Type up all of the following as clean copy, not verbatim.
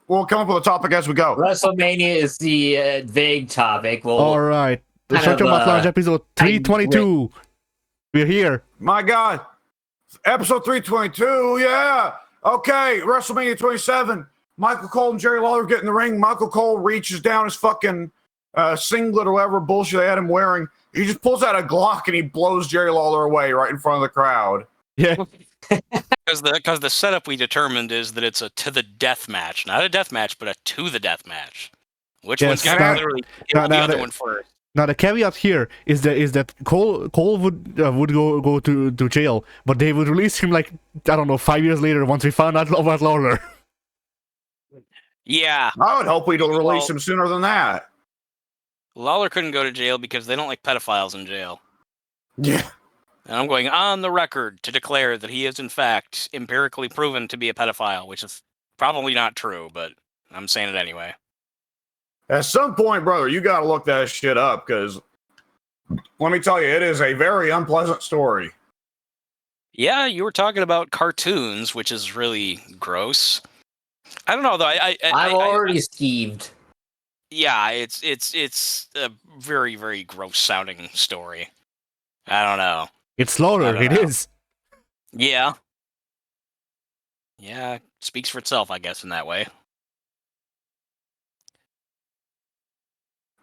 we'll come up with a topic as we go. WrestleMania is the vague topic. All right. The kind Shut Your of, Mouth Lounge episode 322. We're here. My God. Episode 322, yeah. Okay, WrestleMania 27. Michael Cole and Jerry Lawler get in the ring. Michael Cole reaches down his fucking singlet or whatever bullshit they had him wearing. He just pulls out a Glock and he blows Jerry Lawler away right in front of the crowd. Yeah. Because the setup we determined is that it's a to the death match, not a death match, but a to the death match. Which one's gonna literally kill the other one first? Now the caveat here is that Cole would go to jail, but they would release him like, I don't know, 5 years later once we found out about Lawler. Yeah, I would hope we'd release him sooner than that. Lawler couldn't go to jail because they don't like pedophiles in jail. Yeah. And I'm going on the record to declare that he is in fact empirically proven to be a pedophile, which is probably not true, but I'm saying it anyway. At some point, brother, you got to look that shit up, because let me tell you, it is a very unpleasant story. Yeah, you were talking about cartoons, which is really gross. I don't know though. I'm already skeeved. Yeah, it's a very, very gross sounding story. I don't know. It's Lawler. It is. Yeah. Yeah, speaks for itself, I guess, in that way.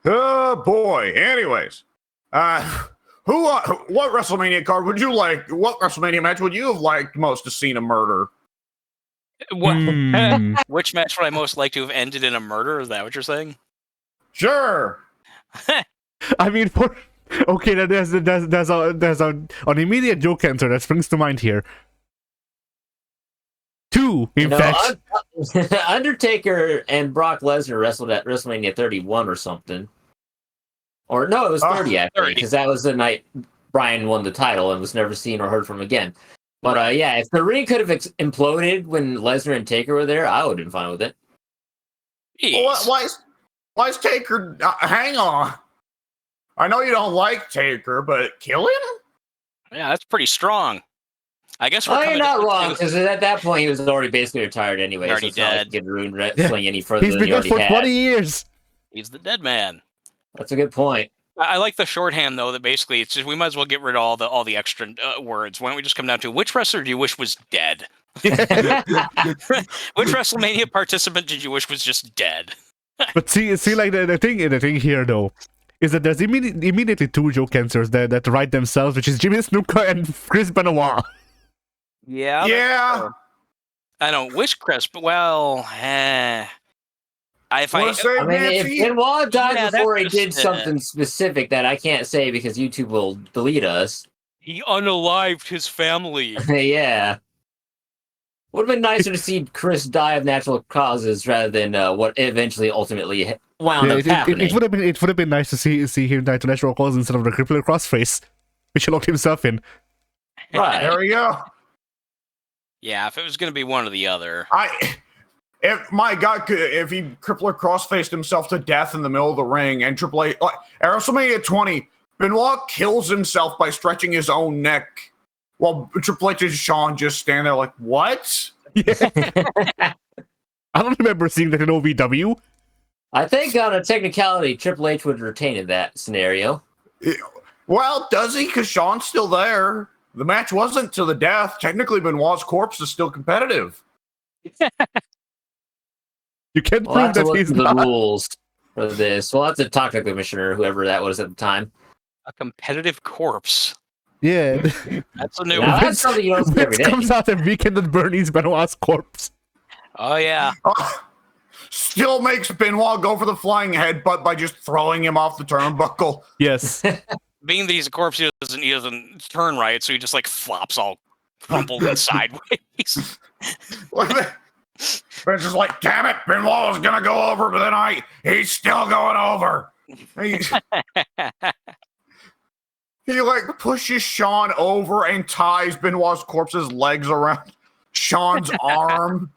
Oh boy. Anyways, what WrestleMania card would you like? What WrestleMania match would you have liked most to see a murder? Which match would I most like to have ended in a murder? Is that what you're saying? Sure. I mean, okay, there's an immediate joke answer that springs to mind here. Two, in fact. Undertaker and Brock Lesnar wrestled at WrestleMania 31 or something. Or no, it was 30 actually, because that was the night Bryan won the title and was never seen or heard from again. But yeah, if the ring could have imploded when Lesnar and Taker were there, I would have been fine with it. Why is Taker? Hang on. I know you don't like Taker, but kill him? Yeah, that's pretty strong. I guess we're you're not wrong, because at that point he was already basically retired anyway. Already so it's not dead. like he could ruin wrestling any further He's than been he dead already for had. 20 years. He's the dead man. That's a good point. I like the shorthand though. That basically it's just we might as well get rid of all the extra words. Why don't we just come down to which wrestler do you wish was dead? Which WrestleMania participant did you wish was just dead? But see, like the thing here though is that there's immediately two joke answers that write themselves, which is Jimmy Snuka and Chris Benoit. Yeah. Yeah. I don't wish Chris, but well, if Benoit died before he did something specific that I can't say because YouTube will delete us. He unalived his family. Yeah. Would have been nicer to see Chris die of natural causes rather than what eventually ultimately wound up happening. It would have been nice to see him die to natural causes instead of the crippler crossface, which he locked himself in. Right. There we go. Yeah, if it was going to be one or the other. If he crippler crossfaced himself to death in the middle of the ring, and Triple H, at WrestleMania 20, Benoit kills himself by stretching his own neck, while Triple H and Shawn just stand there like, what? Yeah. I don't remember seeing that in OVW. I think on a technicality, Triple H would retain in that scenario. Well, does he? Because Shawn's still there. The match wasn't to the death. Technically, Benoit's corpse is still competitive. You can't prove that he's the not. Rules for this. We'll have to talk to the commissioner, whoever that was at the time. A competitive corpse. Yeah. That's a new Now, one. that's something you don't see every day. Comes out a weekend at Bernie's Benoit's corpse. Oh, yeah. Still makes Benoit go for the flying headbutt by just throwing him off the turnbuckle. Yes. Being that he's a corpse, he doesn't turn right, so he just like flops all crumpled and sideways. But it's just like, damn it, Benoit was gonna go over, but then he's still going over. He like pushes Shawn over and ties Benoit's corpse's legs around Shawn's arm,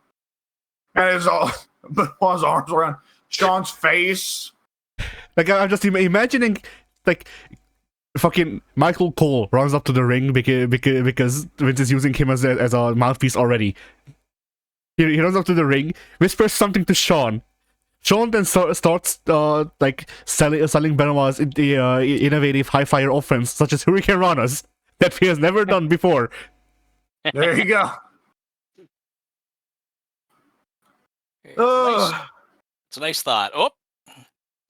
and Benoit's arms around Shawn's face. Like I'm just imagining, like, fucking Michael Cole runs up to the ring because Vince is using him as a mouthpiece already. He runs up to the ring, whispers something to Sean. Sean then starts like selling Benoit's innovative high flyer offense, such as Hurricane Ranas, that he has never done before. There you go. It's a nice thought. Oh,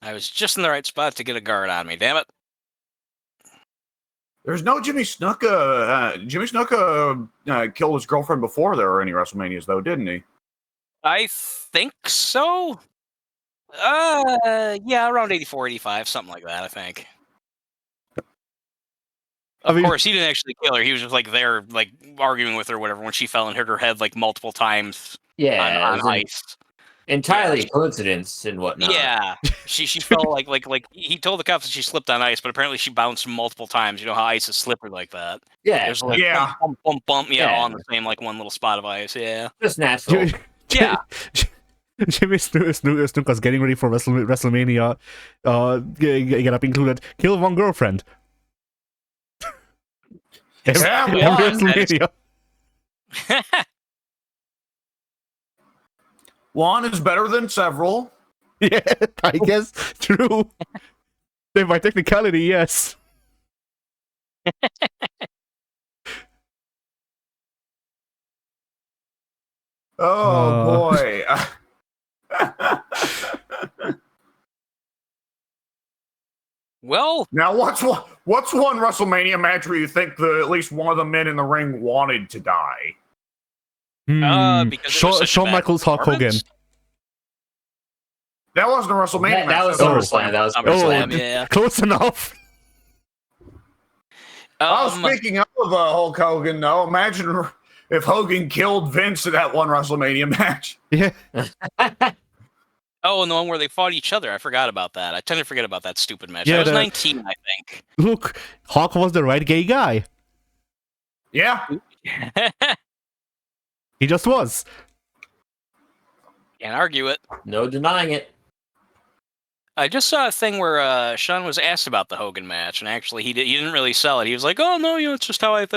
I was just in the right spot to get a guard on me. Damn it. There's no Jimmy Snuka. Jimmy Snuka killed his girlfriend before there were any WrestleManias, though, didn't he? I think so. Yeah, around 84, 85, something like that, I think. Of course, he didn't actually kill her. He was just like there, like arguing with her, or whatever, when she fell and hit her head like multiple times. Yeah, on ice. Entirely coincidence and whatnot. Yeah, she fell like he told the cops that she slipped on ice, but apparently she bounced multiple times. You know how ice is slippery like that. Yeah, there's like bump, bump, bump, on the same like one little spot of ice. Yeah, just natural. Yeah. Jimmy Snuka's getting ready for WrestleMania. Get up included. Kill one girlfriend. Yeah, WrestleMania. One is better than several. Yeah, I guess true. By technicality, yes. Oh boy. Well, now what's one WrestleMania match where you think at least one of the men in the ring wanted to die? Because Shawn Michaels, Hulk Hogan. That wasn't a WrestleMania match. That was SummerSlam. That was SummerSlam. Yeah, close enough. Speaking of Hulk Hogan, though, imagine if Hogan killed Vince at that one WrestleMania match. Yeah. Oh, and the one where they fought each other. I forgot about that. I tend to forget about that stupid match. Yeah, I was 19, I think. Look, Hulk was the right gay guy. Yeah. He just was. Can't argue it. No denying it. I just saw a thing where Sean was asked about the Hogan match, and actually he didn't really sell it. He was like, "Oh no, it's just how I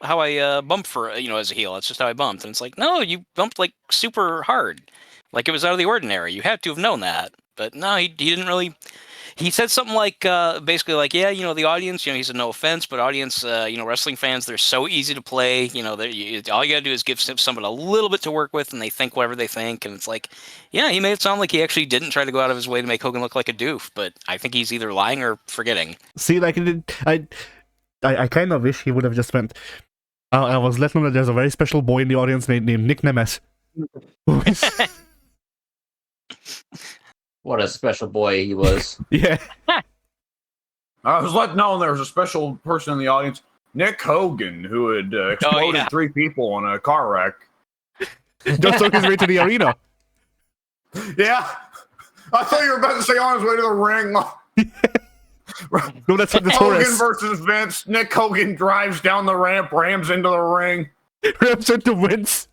how I bumped for as a heel. That's just how I bumped." And it's like, no, you bumped like super hard, like it was out of the ordinary. You had to have known that, but no, he didn't really. He said something like, basically like, yeah, the audience, he said no offense, but audience, wrestling fans, they're so easy to play. All you gotta do is give someone a little bit to work with, and they think whatever they think. And it's like, yeah, he made it sound like he actually didn't try to go out of his way to make Hogan look like a doof, but I think he's either lying or forgetting. See, like, I kind of wish he would have just went, I was letting him know that there's a very special boy in the audience named Nick Nemeth. What a special boy he was. Yeah. I was letting know there was a special person in the audience, Nick Hogan, who had exploded 3 people in a car wreck. Just took his way to the arena. Yeah. I thought you were about to say on his way to the ring. No, that's the Hogan Taurus. versus Vince. Nick Hogan drives down the ramp, rams into the ring. Rams into Vince.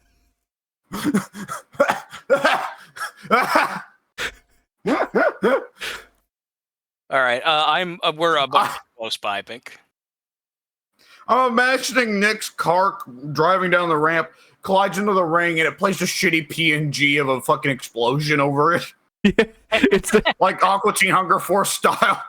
All right, we're about close by, I think. I'm imagining Nick's car driving down the ramp, collides into the ring, and it plays a shitty PNG of a fucking explosion over it. Yeah, it's like Aqua Teen Hunger Force style.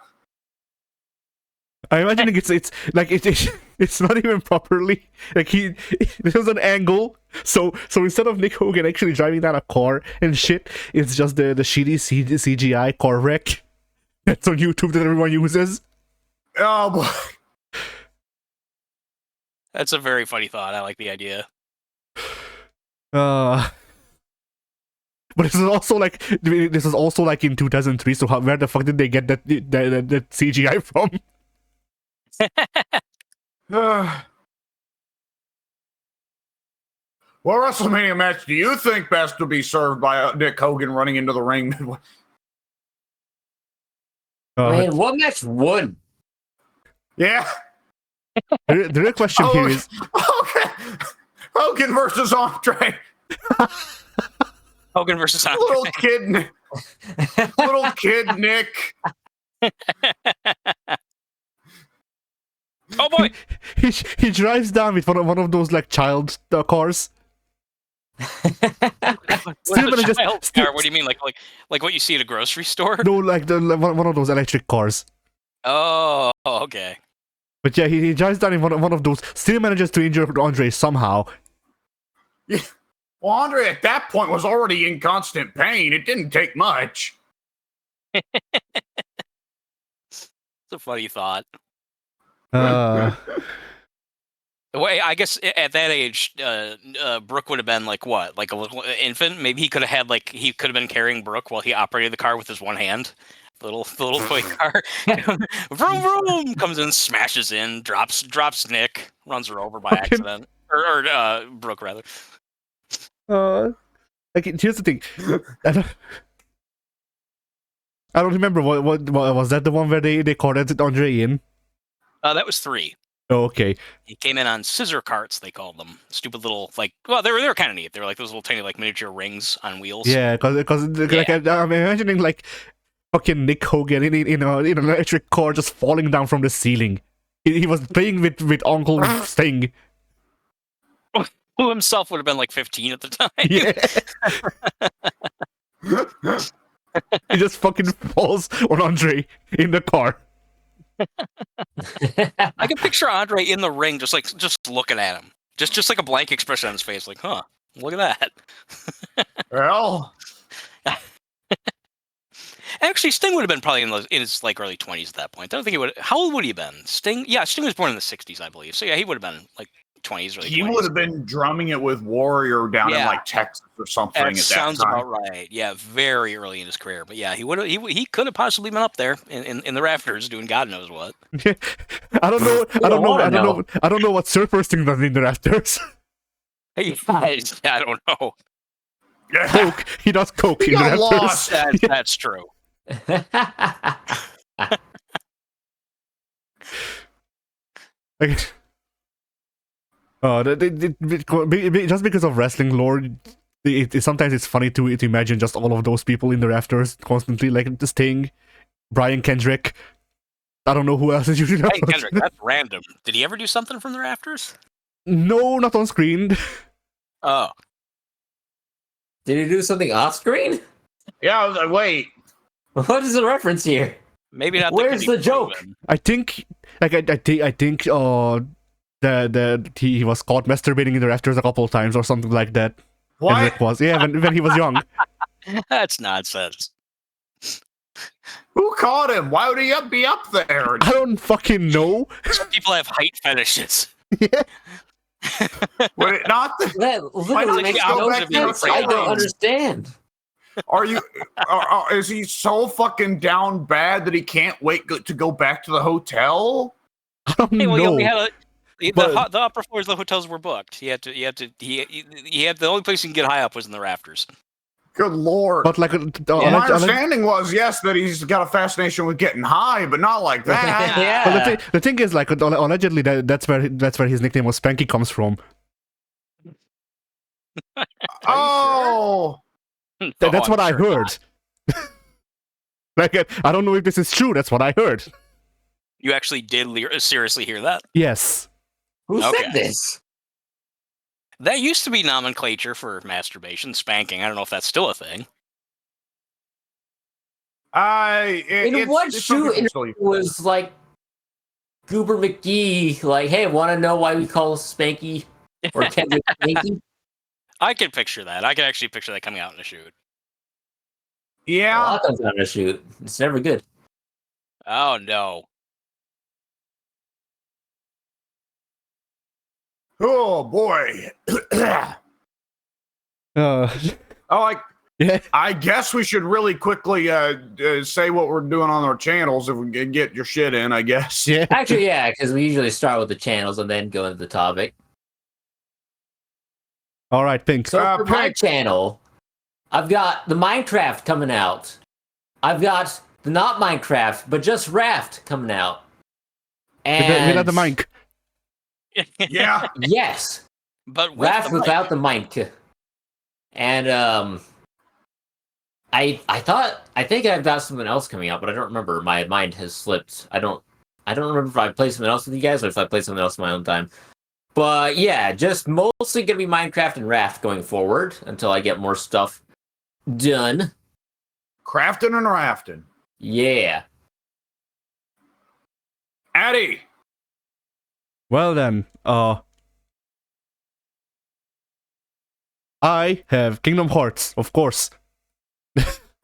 I'm imagining it's like it's not even properly like this is an angle. So instead of Nick Hogan actually driving down a car and shit, it's just the shitty CGI car wreck that's on YouTube that everyone uses. Oh boy, that's a very funny thought. I like the idea. But this is also like in 2003. So where the fuck did they get that CGI from? What WrestleMania match do you think best to be served by Nick Hogan running into the ring? Man, what match would? Yeah. The real question here is Hogan versus Andre. Hogan versus Andre. Little kid Nick. Oh boy! He drives down with one of those like child cars. Steel What's a managers. child car? What do you mean? Like what you see at a grocery store? No, like one of those electric cars. Oh, okay. But yeah, he drives down in one of those. Still manages to injure Andre somehow. Yeah. Well, Andre at that point was already in constant pain. It didn't take much. It's a funny thought. Uh, Well, I guess at that age, Brooke would have been like what, like a little infant. Maybe he could have had he could have been carrying Brooke while he operated the car with his one hand. The little toy car. Vroom vroom comes in, smashes in, drops Nick, runs her over by accident, or Brooke rather. like here's the thing. I don't remember what was that the one where they corded Andre in? That was 3. Oh, okay. He came in on scissor carts, they called them. Stupid little they were kind of neat. They were like those little tiny miniature rings on wheels. Yeah, because like, I'm imagining like fucking Nick Hogan in an electric car just falling down from the ceiling. He was playing with Uncle Sting. Who himself would have been like 15 at the time. Yeah. He just fucking falls on Andre in the car. I can picture Andre in the ring, just looking at him, just like a blank expression on his face, like, "Huh, look at that." Well, actually, Sting would have been probably in his early 20s at that point. I don't think he would. How old would he have been? Sting? Yeah, Sting was born in the 60s, I believe. So yeah, he would have been like 20s, early 20s. He would have been drumming it with Warrior down in Texas or something. That sounds about right. Yeah, very early in his career. But yeah, he could have possibly been up there in the rafters doing God knows what. I don't know what Surfer Sting does in the rafters. Hey guys, I don't know. Yeah. Coke. He does coke in the rafters. Lost. That's true. Like, just because of wrestling lore, sometimes it's funny to imagine just all of those people in the rafters constantly, like the Sting, Brian Kendrick. I don't know who else is usually. Brian Kendrick, that's random. Did he ever do something from the rafters? No, not on screen. Oh, Did he do something off screen? Yeah, I was like, wait. What is the reference here? maybe not. Where's the joke? I think, like, I think, that he was caught masturbating in the rafters a couple of times or something like that. What? Kendrick was, yeah, when he was young. That's nonsense. Who caught him? Why would he be up there? I don't fucking know. Some people have height fetishes. Yeah. Would it not? That Why literally don't makes you go no back to sense. your I don't friends? understand. Are you? Is he so fucking down bad that he can't wait to go back to the hotel? I don't Hey, well, know. he only had But- the upper floors of the hotels were booked. He had the only place you can get high up was in the rafters. Good lord! But like, My understanding was yes that he's got a fascination with getting high, but not like that. Yeah. Well, the thing is, like, allegedly that's where his nickname was Spanky comes from. Oh, That's I'm what I sure heard. Like, I don't know if this is true. That's what I heard. You actually did seriously hear that? Yes. Who Okay. said this? That used to be nomenclature for masturbation, spanking. I don't know if that's still a thing. In what shoe interview was like Goober McGee like, hey, want to know why we call Spanky or Kendrick Spanky? I can picture that. I can actually picture that coming out in a shoot. Yeah. Well, that comes out in a shoot. It's never good. Oh no. Oh boy. Uh, yeah. I guess we should really quickly say what we're doing on our channels if we can get your shit in. I guess. Yeah. Actually, yeah, because we usually start with the channels and then go into the topic. All right. Thanks. So for my Pink. channel, I've got the Minecraft coming out. I've got the not Minecraft, but just Raft coming out. And Without the mic. Yeah. yes, But with Raft the mic. without the mic. And I think I've got something else coming out, but I don't remember. My mind has slipped. I don't remember if I played something else with you guys or if I played something else in my own time. But yeah, just mostly gonna be Minecraft and Raft going forward until I get more stuff done. Crafting and rafting. Yeah. Addy. Well then, I have Kingdom Hearts, of course.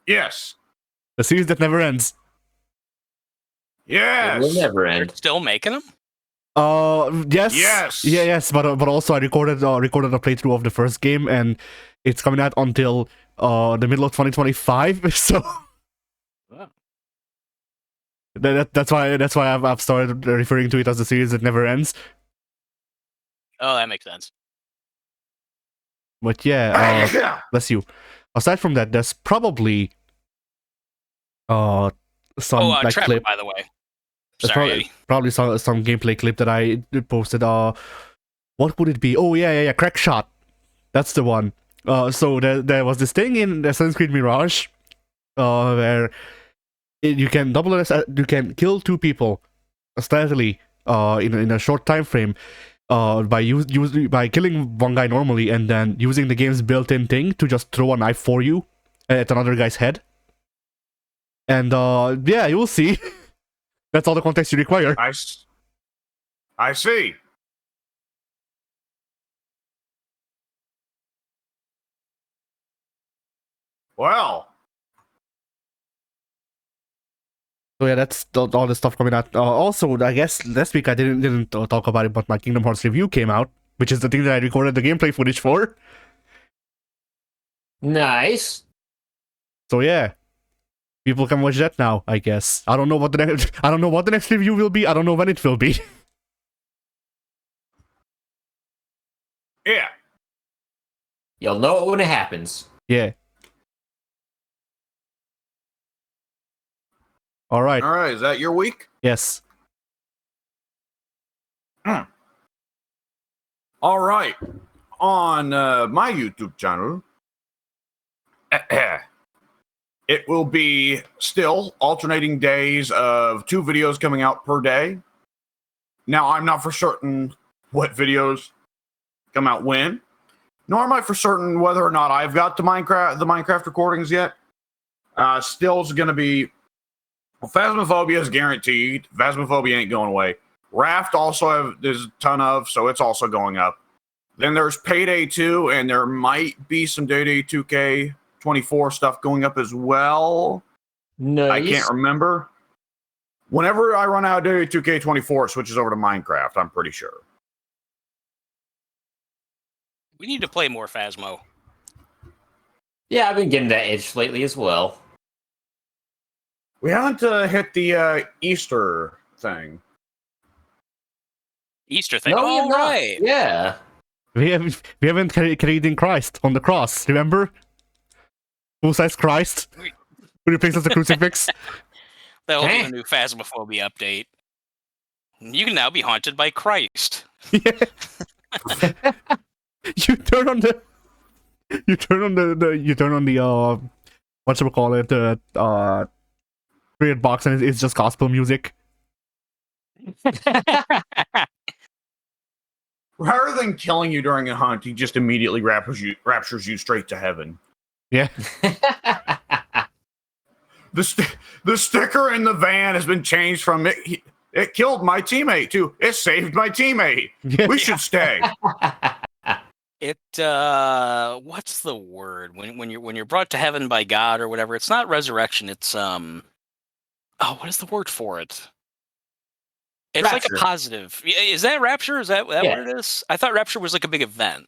Yes. The series that never ends. Yes. It will never They're end. still making them? Yes. Yes. Yeah, yes, but also I recorded a playthrough of the first game, and it's coming out until the middle of 2025. So Wow. that's why I've started referring to it as the series that never ends. Oh, that makes sense. But yeah, bless you. Aside from that, there's probably some like Trevor, clip. by the way. There's Sorry, probably, Eddie. probably some gameplay clip that I posted. What would it be? Oh yeah, Crack Shot. That's the one. So there was this thing in Assassin's Creed Mirage, where you can you can kill two people stealthily, in a short time frame, by killing one guy normally and then using the game's built-in thing to just throw a knife for you at another guy's head. And yeah, you'll see. That's all the context you require. I see. Well. So yeah, that's all the stuff coming out. Also, I guess last week I didn't talk about it, but my Kingdom Hearts review came out, which is the thing that I recorded the gameplay footage for. Nice. So yeah, people can watch that now. I guess I don't know what the next review will be. I don't know when it will be. Yeah. You'll know it when it happens. Yeah. All right. All right. Is that your week? Yes. All right. On my YouTube channel, it will be still alternating days of 2 videos coming out per day. Now, I'm not for certain what videos come out when, nor am I for certain whether or not I've got the Minecraft recordings yet. Still is going to be Phasmophobia is guaranteed. Phasmophobia ain't going away. Raft also there's a ton of, so it's also going up. Then there's Payday 2, and there might be some Day 2K24 stuff going up as well. Nice. I can't remember. Whenever I run out of Day 2K24, it switches over to Minecraft, I'm pretty sure. We need to play more Phasmo. Yeah, I've been getting that itch lately as well. We haven't hit the Easter thing. Easter thing. No, Oh, you're not. right. Yeah. We haven't carried in Christ on the cross. Remember? Full-size Christ who replaces the crucifix. That'll be the new Phasmophobia update. You can now be haunted by Christ. Yeah. You turn on the what should we call it, the spirit box, and it's just gospel music. Rather than killing you during a hunt, he just immediately raptures you straight to heaven. Yeah. The sticker in the van has been changed from it killed my teammate to it saved my teammate. Yeah. We should stay. It what's the word when you're brought to heaven by God or whatever? It's not resurrection. It's what is the word for it? It's Rapture. like a positive. Is that rapture? Is that what it is? I thought rapture was like a big event.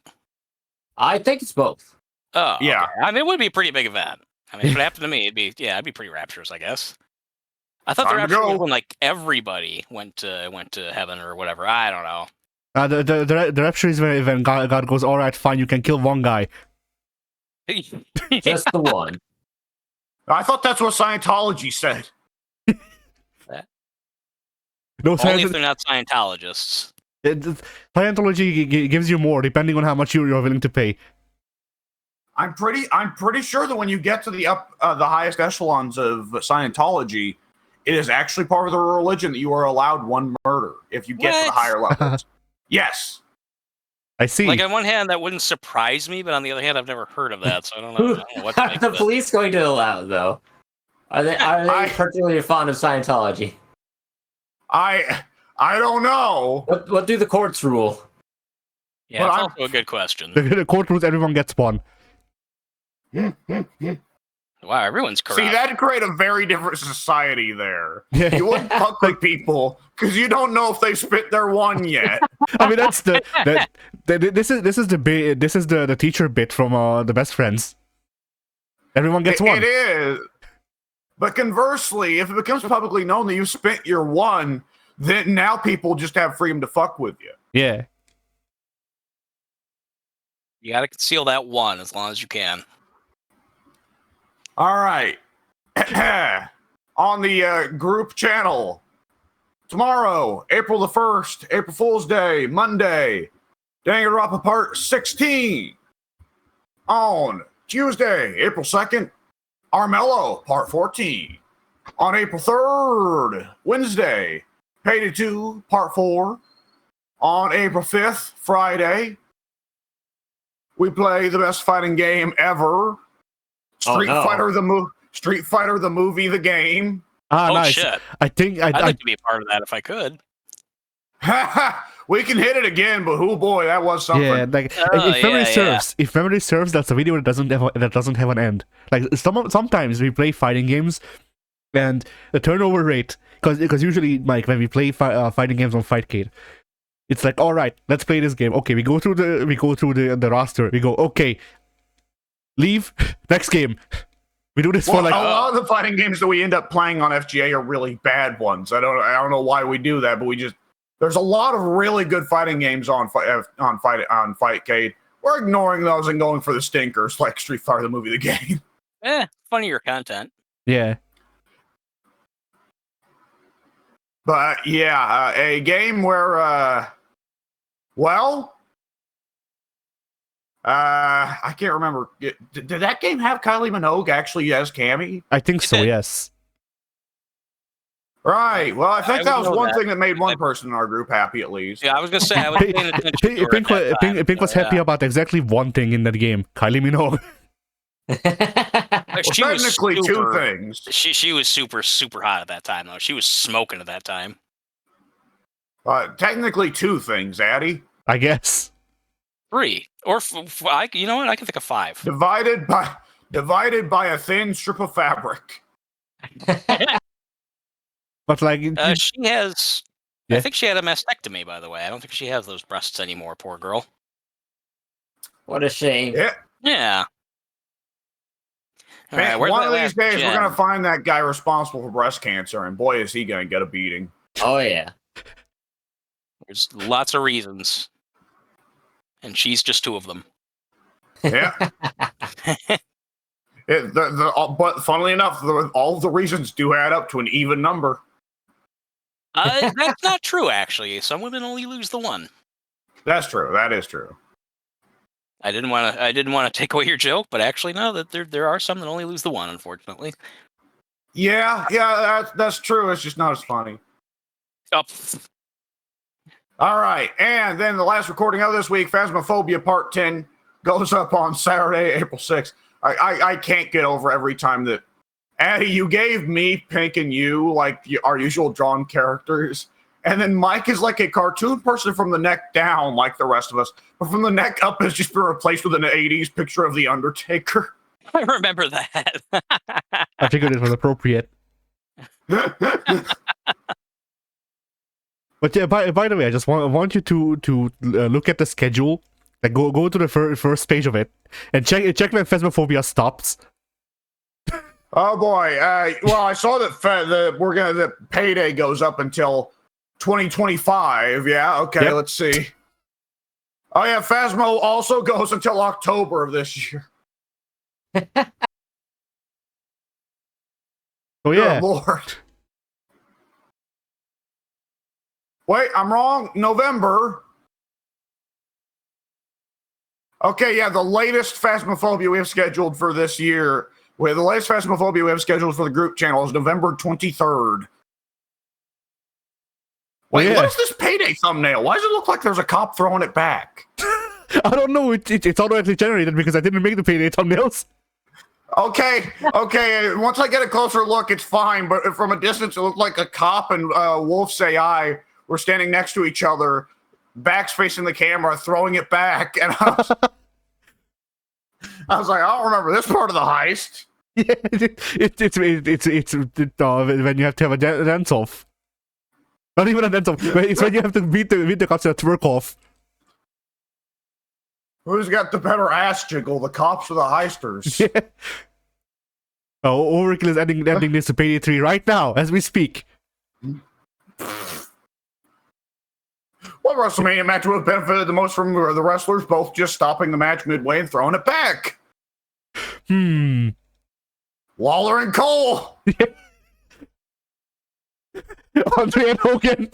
I think it's both. Oh, Yeah. okay. I mean, it would be a pretty big event. I mean, if it happened to me, it'd be pretty rapturous, I guess. I thought the Time to rapture was go. when like everybody went to heaven or whatever. I don't know. The rapture is when God goes, all right, fine, you can kill one guy. Just the one. I thought that's what Scientology said. No, Only if they're not Scientologists. Scientology gives you more depending on how much you're willing to pay. I'm pretty sure that when you get to the highest echelons of Scientology, it is actually part of the religion that you are allowed one murder if you get to the What? higher levels. Yes. I see. Like on one hand, that wouldn't surprise me, but on the other hand, I've never heard of that, so I don't know what to Are make the of it. police going to allow it, though? Are they particularly fond of Scientology? I don't know. What do the courts rule? Yeah, But it's I'm- also a good question. The court rules everyone gets one. Wow, everyone's corrupt. See, that'd create a very different society there. Yeah. You wouldn't fuck with people because you don't know if they spit their one yet. I mean, that's this is the teacher bit from The Best Friends. Everyone gets one. It is. But conversely, if it becomes publicly known that you spent your one, then now people just have freedom to fuck with you. Yeah. You gotta conceal that one as long as you can. All right. On the group channel, tomorrow, April the 1st, April Fool's Day, Monday, Danganronpa Part 16. On Tuesday, April 2nd, Armello Part 14. On April 3rd, Wednesday, Payday 2 Part 4. On April 5th, Friday, we play the best fighting game ever. Street Fighter the movie, the game. Ah, Oh, nice. shit. I think I'd like to be a part of that if I could. We can hit it again, but oh boy, that was something. yeah, like if memory serves, that's a video that doesn't have an end. Like sometimes we play fighting games, and the turnover rate, because usually, Mike, when we play fighting games on Fightcade, it's like, all right, let's play this game. Okay, we go through the roster. We go, okay, leave, next game. We do this Well, for like a lot of the fighting games that we end up playing on FGA are really bad ones. I don't know why we do that, but there's a lot of really good fighting games on Fightcade. We're ignoring those and going for the stinkers like Street Fighter the movie, the game. Funnier content. yeah. But yeah, a game where I can't remember. Did that game have Kylie Minogue actually as Cammy? I think so. Yes. Right. Well, I think that was one that. thing that made one person in our group happy, at least. Yeah, I was gonna say I was paying attention to her at that time, Pink was so, happy about exactly one thing in that game. Kylie Minogue. Well, She was technically two super- things. She was super hot at that time though. She was smoking at that time. Technically two things, Addy. I guess. 3 or you know what? I can think of 5. Divided by a thin strip of fabric. But like, She has. Yeah. I think she had a mastectomy, by the way. I don't think she has those breasts anymore. Poor girl. What a shame. Yeah. Yeah. All right, Man, where's one that of these last days, gem? we're going to find that guy responsible for breast cancer, and boy, is he going to get a beating. Oh yeah. There's lots of reasons, and she's just 2 of them. Yeah. But funnily enough, all of the reasons do add up to an even number. That's not true, actually. Some women only lose the one. That's true. That is true. I didn't want to take away your joke, but actually, no. That there are some that only lose the one, unfortunately. Yeah, that's true. It's just not as funny. Oh, All right, and then the last recording of this week, Phasmophobia Part 10, goes up on Saturday, April 6th. I can't get over every time that, Addy, you gave me, Pink, and you, like, our usual drawn characters, and then Mike is like a cartoon person from the neck down, like the rest of us, but from the neck up has just been replaced with an 80s picture of The Undertaker. I remember that. I figured it was appropriate. But yeah, by the way, I just want you to look at the schedule. Like go to the first page of it and check when Phasmophobia stops. Oh boy! Well, I saw that the payday goes up until 2025. Yeah. Okay. Yep. Let's see. Oh yeah, Phasmo also goes until October of this year. Oh yeah. Good Lord. Wait, I'm wrong. November. Okay, yeah, the latest Phasmophobia we have scheduled for this year, the latest Phasmophobia we have scheduled for the group channel is November 23rd. Wait, yeah. what is this payday thumbnail? Why does it look like there's a cop throwing it back? I don't know. It's automatically generated because I didn't make the payday thumbnails. Okay. Once I get a closer look, it's fine. But from a distance, it looked like a cop and Wolf's AI were standing next to each other, backs facing the camera, throwing it back, and I was like, I don't remember this part of the heist. Yeah, it's when you have to have a dance off. Not even a dance off. It's when you have to beat the cops at twerk off. Who's got the better ass jiggle, the cops or the heisters? Yeah. Oh, Overkill is ending this to Payday 3 right now as we speak. What WrestleMania match would have benefited the most from the wrestlers both just stopping the match midway and throwing it back? Lawler and Cole. Andre and Hogan.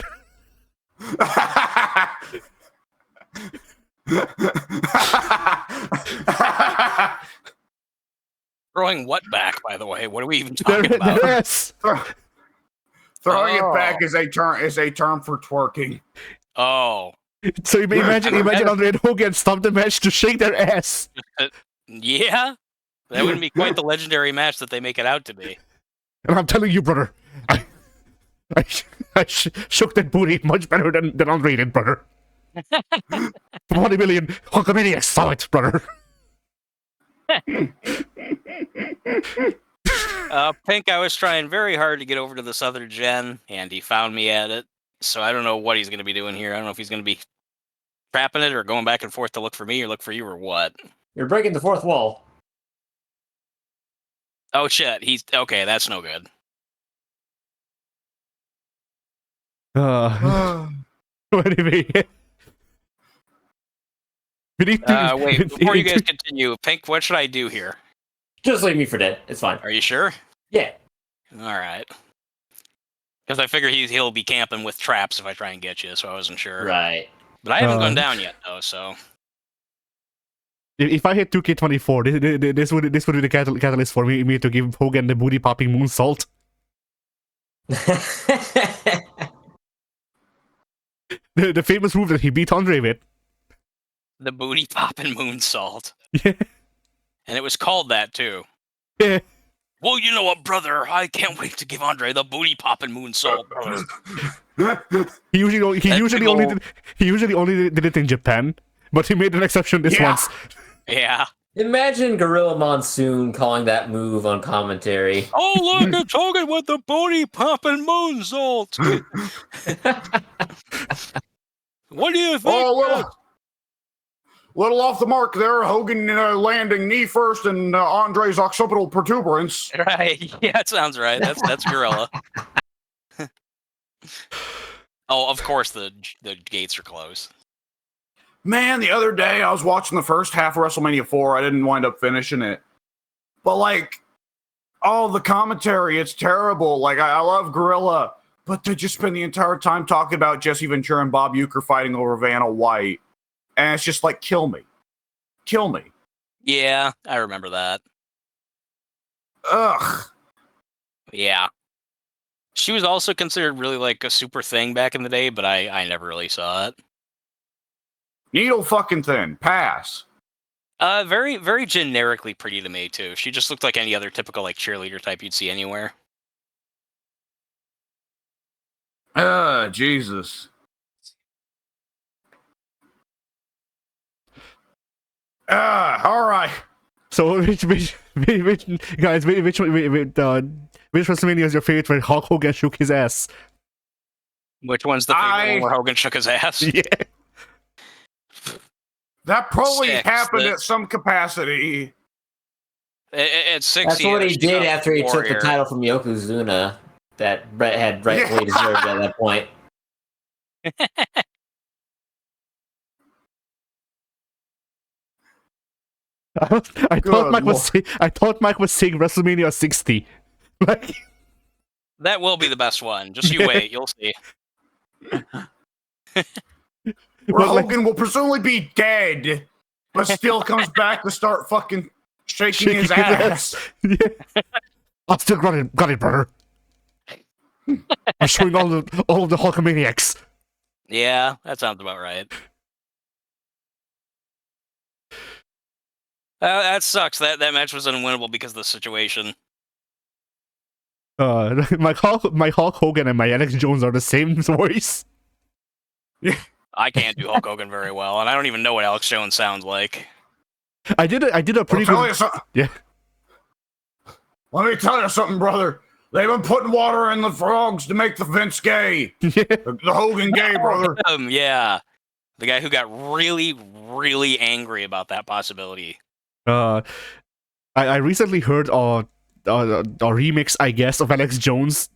Throwing what back, by the way? What are we even talking about? Yes. Throwing it back is a term for twerking. Oh. So imagine Andre and Hogan stop the match to shake their ass. Yeah? That wouldn't be quite the legendary match that they make it out to be. And I'm telling you, brother, I shook that booty much better than Andre did, brother. 20 million Hulkamaniacs saw it, brother. Pink, I was trying very hard to get over to this other gen, and he found me at it. So I don't know what he's going to be doing here. I don't know if he's going to be trapping it or going back and forth to look for me or look for you or what. You're breaking the fourth wall. Oh shit, he's okay. That's no good. Anyway, we need to, wait, before you guys continue, Pink, what should I do here? Just leave me for dead. It's fine. Are you sure? Yeah. All right. Because I figure he'll be camping with traps if I try and get you, so I wasn't sure. Right. But I haven't gone down yet, though, so... If I hit 2K24, this would be the catalyst for me to give Hogan the booty-popping moonsault. the famous move that he beat Andre with. The booty-popping moonsault. Yeah. And it was called that, too. Yeah. Well, you know what, brother? I can't wait to give Andre the booty-popping moonsault, brother. He usually only did it in Japan, but he made an exception this once. Yeah. Imagine Gorilla Monsoon calling that move on commentary. Oh, look, it's Hogan with the booty-popping moonsault. What do you think? Oh, little off the mark there. Hogan landing knee first and Andre's occipital protuberance. Right. Yeah, that sounds right. That's Gorilla. Oh, of course the gates are closed. Man, the other day I was watching the first half of WrestleMania 4. I didn't wind up finishing it. But the commentary, it's terrible. I love Gorilla, but they just spend the entire time talking about Jesse Ventura and Bob Uecker fighting over Vanna White. And it's just kill me. Kill me. Yeah, I remember that. Ugh. Yeah. She was also considered really a super thing back in the day, but I never really saw it. Needle fucking thin. Pass. Very, very generically pretty to me, too. She just looked like any other typical cheerleader type you'd see anywhere. Jesus. All right. So which WrestleMania is your favorite where Hulk Hogan shook his ass? Which one's the favorite one where Hogan shook his ass? Yeah. That probably 6, happened at some capacity. At 6, That's what he did after he took the title from Yokozuna that Brett had rightfully deserved at that point. I thought Mike was saying WrestleMania 60. That will be the best one. Just you wait, you'll see. Where Hogan will presumably be dead, but still comes back to start fucking shaking his ass. Yeah. I still got it, brother. I'm showing all of the Hulkamaniacs. Yeah, that sounds about right. That sucks. That match was unwinnable because of the situation. My Hulk Hogan and my Alex Jones are the same voice. I can't do Hulk Hogan very well, and I don't even know what Alex Jones sounds like. I did a pretty good. Yeah. Let me tell you something, brother. They've been putting water in the frogs to make the Vince gay. Yeah. The Hogan gay, brother. Yeah. The guy who got really, really angry about that possibility. I recently heard a remix, I guess, of Alex Jones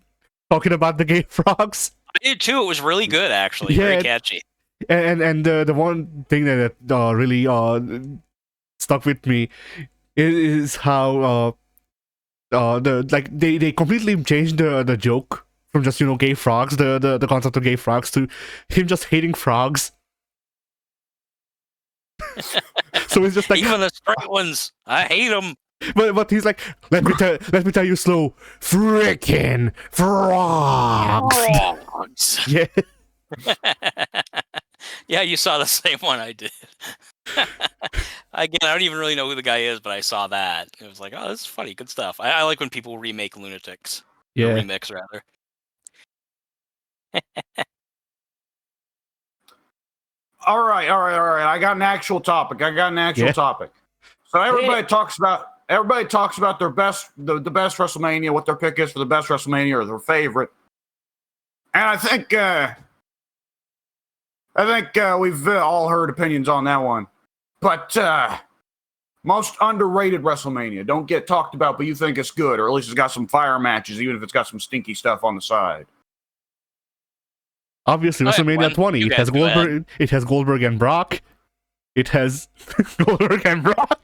talking about the gay frogs. I did too. It was really good, actually. Yeah, Very catchy. And the one thing that really stuck with me is how they completely changed the joke from just gay frogs, the concept of gay frogs, to him just hating frogs. So it's just like, even the straight ones, I hate them. But he's like, let me tell you slow, frickin' frogs. Yeah. Yeah, you saw the same one I did. Again, I don't even really know who the guy is, but I saw that. It was like, oh, this is funny, good stuff. I like when people remake Lunatics. Yeah. Or remix, rather. All right. I got an actual topic. So everybody talks about their best, the best WrestleMania, what their pick is for the best WrestleMania or their favorite. And I think we've all heard opinions on that one. But most underrated WrestleMania, don't get talked about, but you think it's good, or at least it's got some fire matches, even if it's got some stinky stuff on the side. Obviously, WrestleMania 20. It has Goldberg. It has Goldberg and Brock. It has Goldberg and Brock.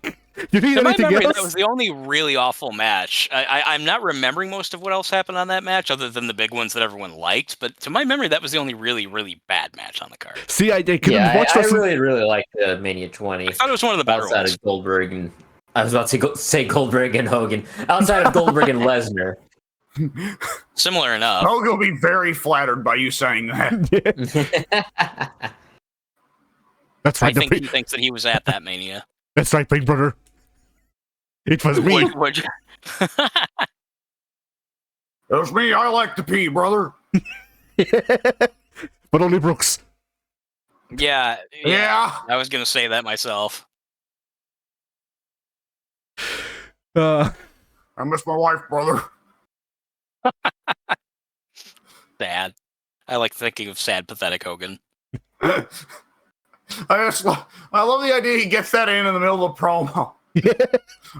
You need anything else? That was the only really awful match. I'm not remembering most of what else happened on that match, other than the big ones that everyone liked. But to my memory, that was the only really, really bad match on the card. See, I couldn't watch. I really liked Mania 20. I thought it was one of the better outside ones. Of Goldberg and I was about to say Goldberg and Hogan. Outside of Goldberg and Lesnar. Similar enough. Hogan will be very flattered by you saying that. That's right. I think he thinks that he was at that Mania. That's right, big brother. It was me. Would you? It was me. I like to pee, brother. But only Brooks. Yeah. Yeah. I was gonna say that myself. I miss my wife, brother. Sad. I like thinking of sad, pathetic Hogan. I love the idea he gets that in the middle of a promo.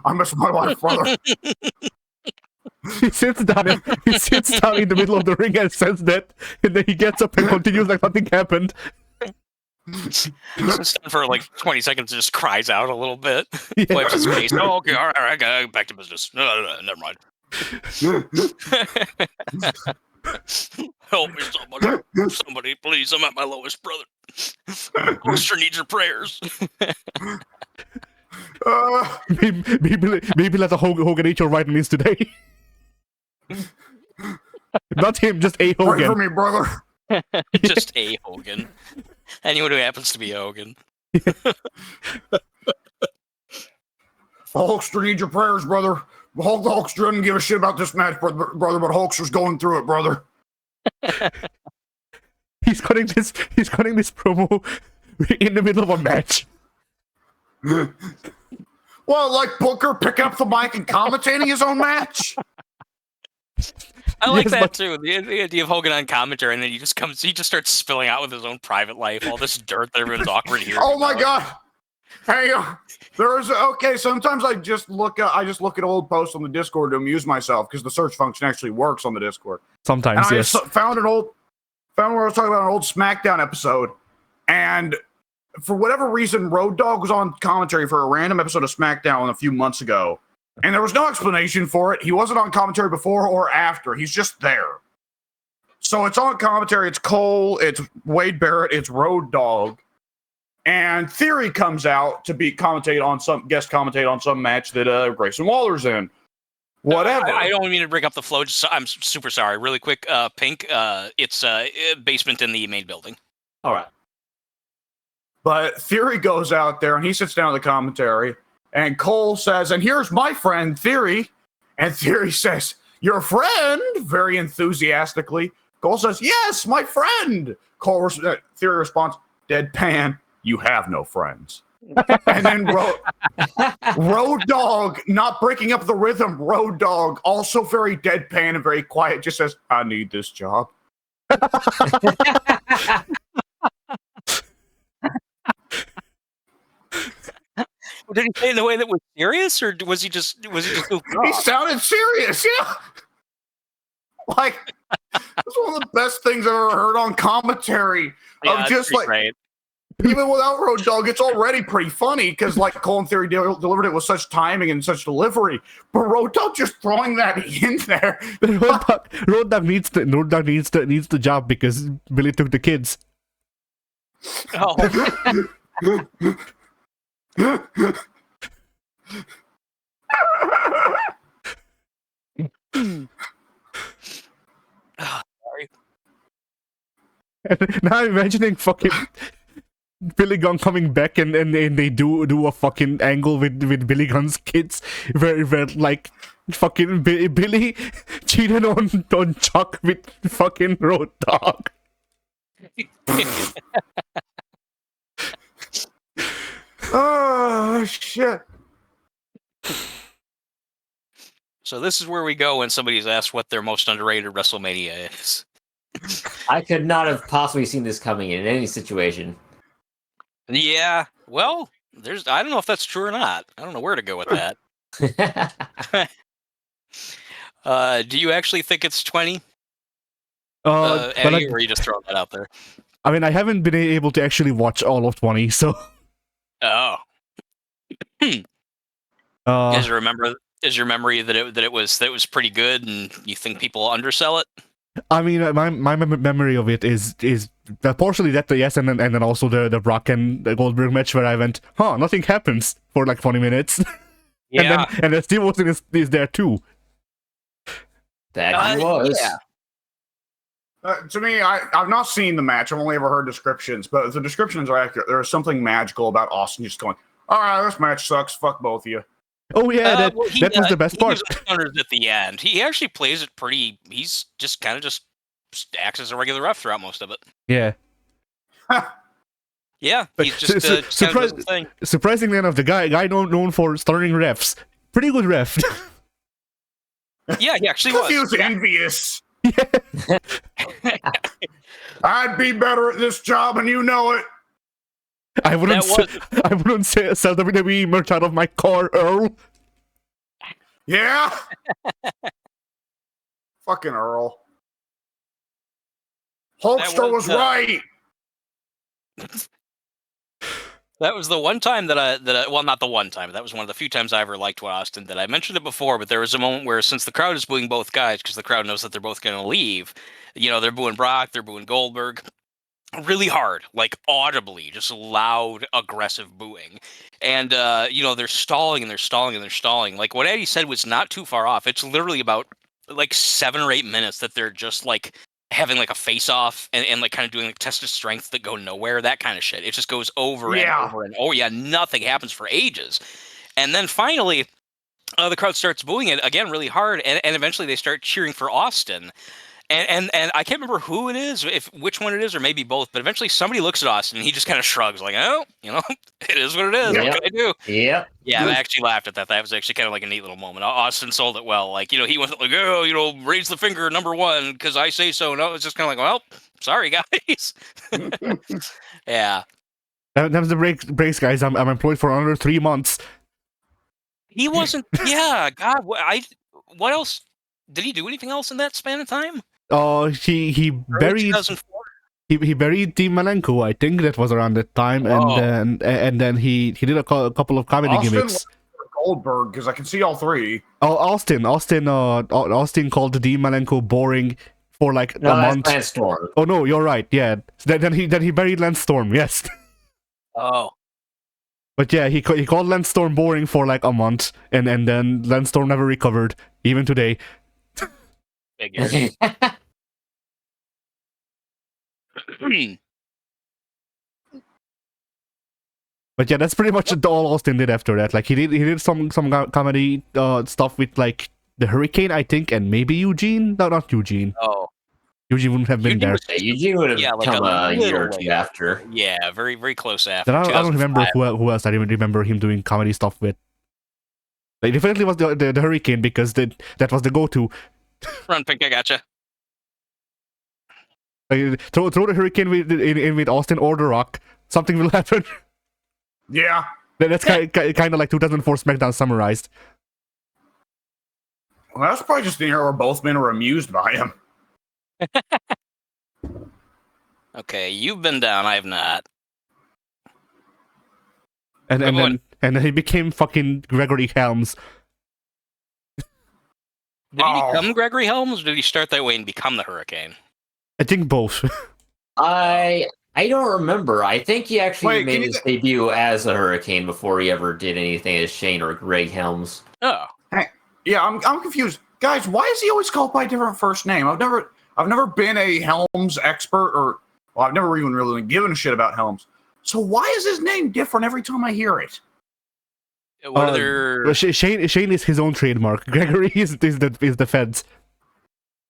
I miss my wife, brother. He sits down in the middle of the ring and says that, and then he gets up and continues like nothing happened. Sits down for like 20 seconds and just cries out a little bit. Wipes his face. Oh, okay, all right, I gotta back to business. No, never mind. Help me, somebody, please. I'm at my lowest, brother. Ulster needs your prayers. Maybe let the Hogan eat your vitamins today. Not him, just a Hogan. Pray for me, brother. Just a Hogan. Anyone who happens to be a Hogan. Hulkster needs your prayers, brother. Hulkster doesn't give a shit about this match, brother, but Hulkster's going through it, brother. He's cutting this promo in the middle of a match. Well, like Booker picking up the mic and commentating his own match. I like that too. The idea of Hogan on commentary, and then he just starts spilling out with his own private life, all this dirt that everyone's awkward to hear. Oh my god! Hey, sometimes I just look at old posts on the Discord to amuse myself because the search function actually works on the Discord. Sometimes, and yes. I found where I was talking about an old SmackDown episode, and for whatever reason, Road Dogg was on commentary for a random episode of SmackDown a few months ago, and there was no explanation for it. He wasn't on commentary before or after. He's just there. So it's on commentary. It's Cole. It's Wade Barrett. It's Road Dogg. And Theory comes out to guest commentate on some match that Grayson Waller's in. Whatever. I don't mean to break up the flow. I'm super sorry. Really quick, Pink. It's basement in the main building. All right. But Theory goes out there and he sits down with the commentary. And Cole says, and here's my friend, Theory. And Theory says, your friend? Very enthusiastically. Cole says, yes, my friend. Theory responds, deadpan, you have no friends. And then Road Dogg, not breaking up the rhythm, Road Dogg, also very deadpan and very quiet, just says, I need this job. Did he say it in a way that was serious, or was he just He sounded serious, yeah. Like, it's one of the best things I've ever heard on commentary. Yeah, of just like, great. Even without Road Dogg, it's already pretty funny because, like, Cole and Theory delivered it with such timing and such delivery. But Road Dogg just throwing that in there. Road Dogg needs the job because Billy took the kids. Oh. Sorry. Now I'm imagining fucking Billy Gunn coming back and they do a fucking angle with Billy Gunn's kids where like fucking Billy cheated on Chuck with fucking Road Dogg. Oh, shit. So this is where we go when somebody's asked what their most underrated WrestleMania is. I could not have possibly seen this coming in any situation. Yeah, well, I don't know if that's true or not. I don't know where to go with that. Do you actually think it's 20? Eddie, or are you just throwing that out there? I mean, I haven't been able to actually watch all of 20, so. Oh. Is your memory that it was pretty good, and you think people undersell it? I mean, my memory of it is partially that, yes, and then also the Brock and the Goldberg match where I went, nothing happens for like 20 minutes. Yeah. and then Steve Austin is there too. That he was. Yeah. To me, I've not seen the match. I've only ever heard descriptions, but if the descriptions are accurate, there is something magical about Austin just going, all right, this match sucks. Fuck both of you. Oh yeah, that was the best part. He gives counters at the end. He actually plays it pretty. He's just kind of just acts as a regular ref throughout most of it. Yeah. Yeah, he's just kind of does his thing. Surprisingly enough, the guy known for starting refs, pretty good ref. Yeah, he actually He was envious. Yeah. I'd be better at this job, and you know it. I wouldn't sell WWE merch out of my car, Earl. Yeah. Fucking Earl. Hulkster was right. That was the one time that I well, not the one time. That was one of the few times I ever liked Austin. That I mentioned it before, but there was a moment where, since the crowd is booing both guys, because the crowd knows that they're both going to leave, they're booing Brock, they're booing Goldberg, really hard, like audibly, just loud, aggressive booing, and they're stalling and they're stalling and they're stalling. Like what Eddie said was not too far off. It's literally about like 7 or 8 minutes that they're just like having like a face-off and like kind of doing like tests of strength that go nowhere, that kind of shit. It just goes over and over and over. Yeah, nothing happens for ages. And then finally, the crowd starts booing it again really hard, and eventually they start cheering for Austin. And I can't remember who it is, which one it is, or maybe both, but eventually somebody looks at Austin and he just kind of shrugs like, oh, it is what it is. Yep. What can I do? Yep. Yeah, I actually laughed at that. That was actually kind of like a neat little moment. Austin sold it well. Like, he wasn't like, oh, raise the finger, number one, because I say so. No, it's just kind of like, well, sorry, guys. Yeah. That was the breaks, guys. I'm employed for another 3 months. He wasn't, yeah, God, what else? Did he do anything else in that span of time? He buried. He buried Dean Malenko. I think that was around that time, and then he did a couple of comedy gimmicks. Goldberg, because I can see all three. Oh, Austin called Dean Malenko boring for like a month. Lance Storm. Oh no, you're right. Yeah, then he buried Lance Storm. Yes. Oh. But yeah, he called Lance Storm boring for like a month, and then Lance Storm never recovered, even today. Figures. But yeah, that's pretty much all Austin did after that. Like he did some comedy stuff with like the Hurricane, I think, and maybe Eugene. No, not Eugene. Oh, Eugene wouldn't have been Eugene there. was- Yeah, Eugene would have Yeah, like come a a year or little two late. after. yeah, very very close after. Then I don't remember 2005. who else I didn't remember him doing comedy stuff with. Like definitely was the Hurricane because that was the go-to. Run, Pink, I gotcha. Like, throw the Hurricane in with Austin or The Rock. Something will happen. Yeah. That's kind of like 2004 SmackDown summarized. Well, that's probably just the era where both men were amused by him. Okay, you've been down. I have not. And Everyone- then he became fucking Gregory Helms. Did he Oh. become Gregory Helms, or did he start that way and become the Hurricane? I think both. I don't remember. I think he actually Wait, made can you his debut as a Hurricane before he ever did anything as Shane or Greg Helms. Oh, Yeah, I'm confused. Guys, why is he always called by a different first name? I've never been a Helms expert, or well, I've never even really given a shit about Helms. So why is his name different every time I hear it? what other? Well, Shane is his own trademark. Gregory is the feds.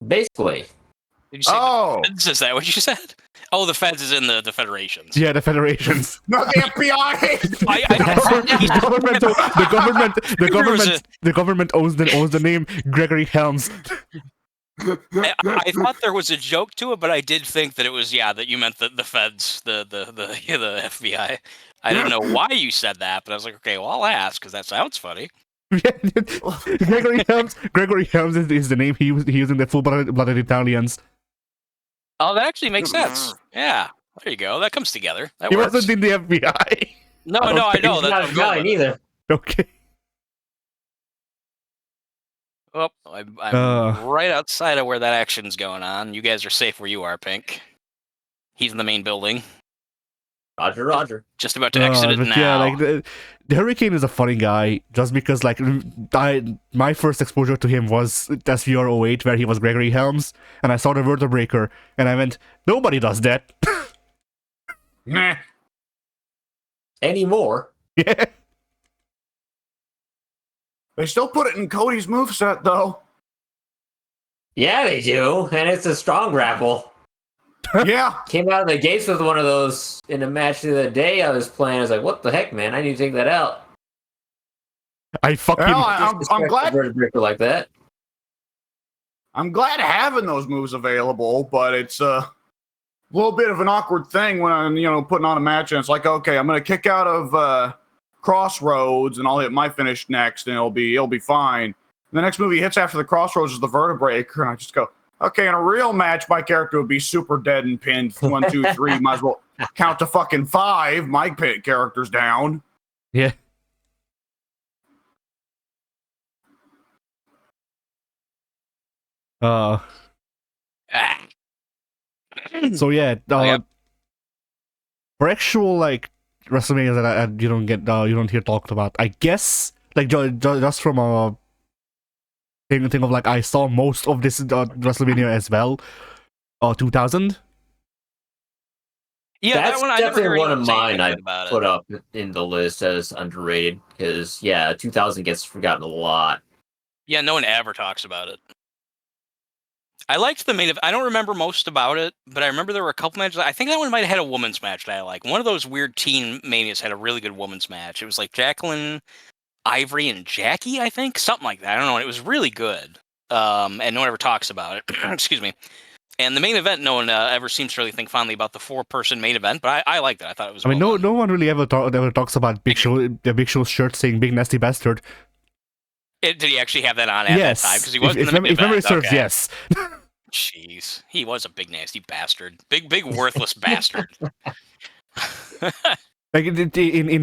Basically. Did you say Oh, the Feds? Is that what you said? Oh, the Feds is in the Federations. Yeah, the federations. not the FBI. The government owns the name Gregory Helms. I thought there was a joke to it, but I did think that it was that you meant the Feds, the FBI. I didn't know why you said that, but I was like, okay, well, I'll ask because that sounds funny. Gregory Helms is the name he used in the full-blooded Italians. Oh, that actually makes sense. Yeah, there you go. That comes together. That He works. wasn't in the FBI. No, I know. He's That's what not I'm going with. either. Okay. Oh, I'm Uh. right outside of where that action's going on. You guys are safe where you are, Pink. He's in the main building. Roger. Just about to exit it But now. yeah, like the Hurricane is a funny guy just because like my first exposure to him was SVR 08 where he was Gregory Helms and I saw the Vertebreaker and I went, nobody does that. Nah. Anymore. Yeah. They still put it in Cody's moveset, though. Yeah, they do. And it's a strong grapple. Yeah. Came out of the gates with one of those in a match the other day I was playing. I was like, what the heck, man? I need to take that out. I fucking Well, I'm Disrespect glad. the vertebrae like that. I'm glad having those moves available, but it's a little bit of an awkward thing when I'm putting on a match and it's like, okay, I'm gonna kick out of Crossroads and I'll hit my finish next and it'll be fine. And the next move he hits after the Crossroads is the Vertebreaker, and I just go, okay, in a real match, my character would be super dead and pinned. 1, 2, 3. Might as well count to fucking 5. My character's down. yeah. Ah. So yeah, yeah. for actual like WrestleMania that you don't hear talked about, I guess like just from a thing of like I saw most of this WrestleMania as well, 2000. Yeah, That's that one I never definitely heard one of anyone say mine anything I good about put it. up in the list as underrated because 2000 gets forgotten a lot. Yeah, no one ever talks about it. I liked the main event. I don't remember most about it, but I remember there were a couple matches. I think that one might have had a women's match that I like. One of those weird teen manias had a really good women's match. It was like Jacqueline, Ivory, and Jackie, I think. Something like that. I don't know. It was really good. And no one ever talks about it. Excuse me. And the main event, no one ever seems to really think fondly about the 4-person main event, but I liked it. I thought it was I mean, well done. no one really ever talks about the Big Show's shirt saying "Big Nasty Bastard." Did he actually have that on at Yes, that time? Because he was in if the main if memory event. serves, Okay. yes. Jeez, he was a big nasty bastard. Big worthless bastard. Like in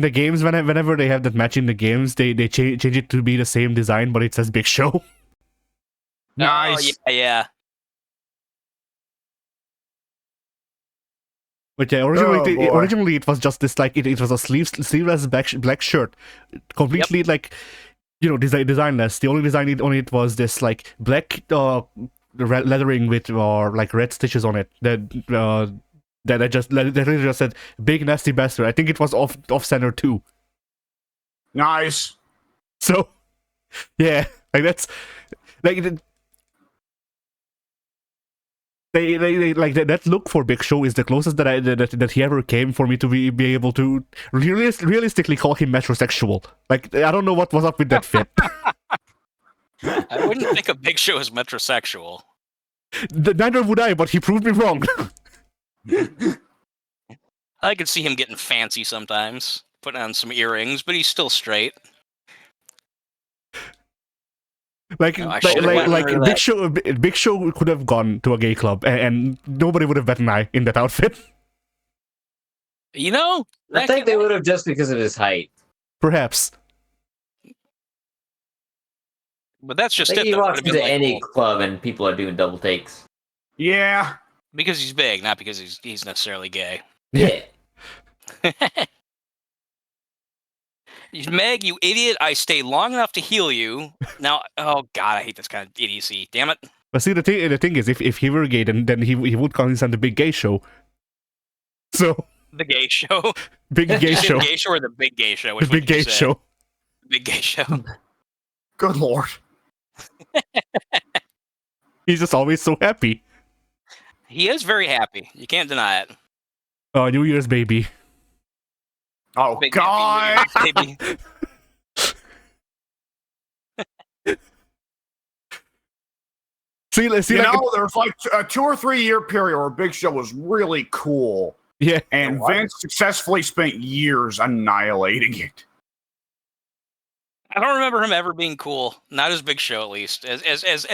the games, whenever they have that match in the games, they change it to be the same design, but it says Big Show. Nice. Oh, yeah. But yeah, boy. originally it was just this like it was a sleeveless black shirt, completely like designless. The only design on it was this like black leathering with like red stitches on it. That that literally just said "Big Nasty Bastard." I think it was off center too. Nice. So, yeah, like that's like they like that look for Big Show is the closest that he ever came for me to be able to realistically call him metrosexual. Like I don't know what was up with that fit. I wouldn't think a Big Show is metrosexual. Neither would I, but he proved me wrong. I could see him getting fancy sometimes, putting on some earrings, but he's still straight. Like No, I should've went like for Big Show could have gone to a gay club and nobody would have bet an eye in that outfit. You know, I think they would have just because of his height. Perhaps. but that's just I think it. he though. walks Would've been into like, any well, club and people are doing double takes. Yeah. because he's big, not because he's necessarily gay. Yeah. Meg, you idiot! I stayed long enough to heal you. Now, oh god, I hate this kind of idiocy. Damn it! But see, the thing is, if he were gay, then he would call himself the Big Gay Show. So The gay show, Big Gay The Show, gay show, or the big gay show? the Which one Big did you Gay say? Show. Big gay show. Good lord. He's just always so happy. He is very happy. You can't deny it. Oh, New Year's baby. Oh Big God. happy New Year's, baby. See, You like know, there was like a 2 or 3 year period where Big Show was really cool, yeah. and Vince successfully spent years annihilating it. I don't remember him ever being cool. Not as Big Show, at least. As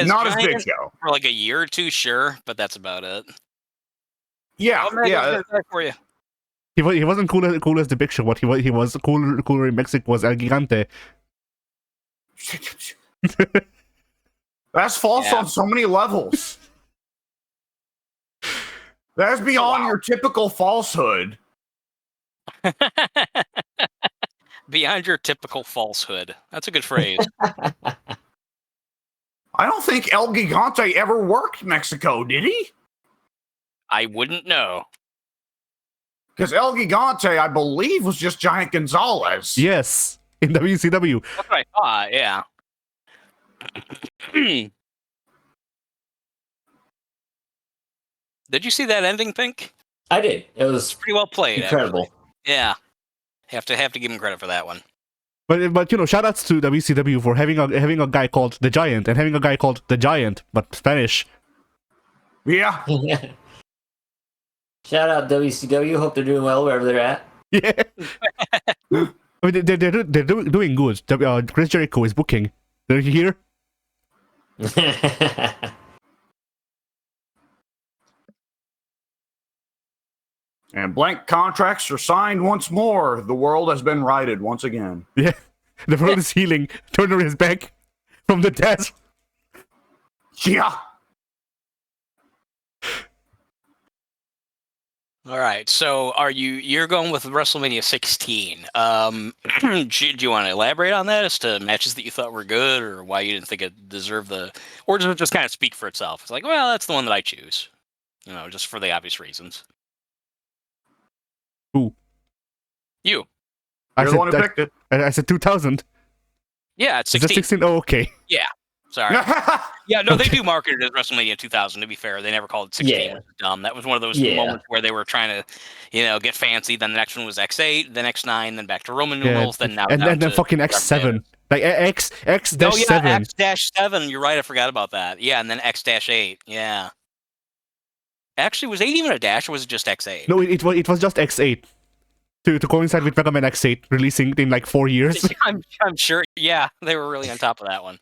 Not as Big Giant Show. for like a year or two, sure, but that's about it. Yeah, Oh, Meg, yeah. I was gonna for you. He wasn't cool as the Big Show. What he was cooler in Mexico was El Gigante. That's false Yeah. on so many levels. That's beyond wow. your typical falsehood. Beyond your typical falsehood. That's a good phrase. I don't think El Gigante ever worked Mexico, did he? I wouldn't know. Because El Gigante, I believe, was just Giant Gonzalez. Yes, in WCW. That's what I thought, yeah. Did you see that ending, Pink? I did. It was Pretty well played. incredible. Actually. Yeah. Have to give him credit for that one. But you know, shout outs to WCW for having a guy called the Giant and having a guy called the Giant, but Spanish. Yeah. Shout out WCW. Hope they're doing well wherever they're at. Yeah. I mean, they're doing good. Chris Jericho is booking. Did you hear? And blank contracts are signed once more. The world has been righted once again. Yeah. The world is healing. Turner is back from the dead. Yeah. All right. So you're going with WrestleMania 16. Do you want to elaborate on that as to matches that you thought were good or why you didn't think it deserved or does it just kind of speak for itself? It's like, well, that's the one that I choose. You know, just for the obvious reasons. Who? You. You're the one who picked it. I said 2000. Yeah, it's Is that 16. 16? Oh, okay. Sorry. Yeah, no, they Okay. do market it as WrestleMania 2000, to be fair. They never called it 16, Yeah. which is dumb. That was one of those Yeah. moments where they were trying to, get fancy. Then the next one was X8, then X9, then back to Roman Yeah. numerals, then now And down then to fucking X7. Like X Oh, dash yeah, 7. X-7. You're right, I forgot about that. Yeah, and then X-8. Yeah. Actually, was 8 even a dash, or was it just X8? No, it was just X8 to coincide with Mega Man X8 releasing in like 4 years. I'm sure. Yeah, they were really on top of that one.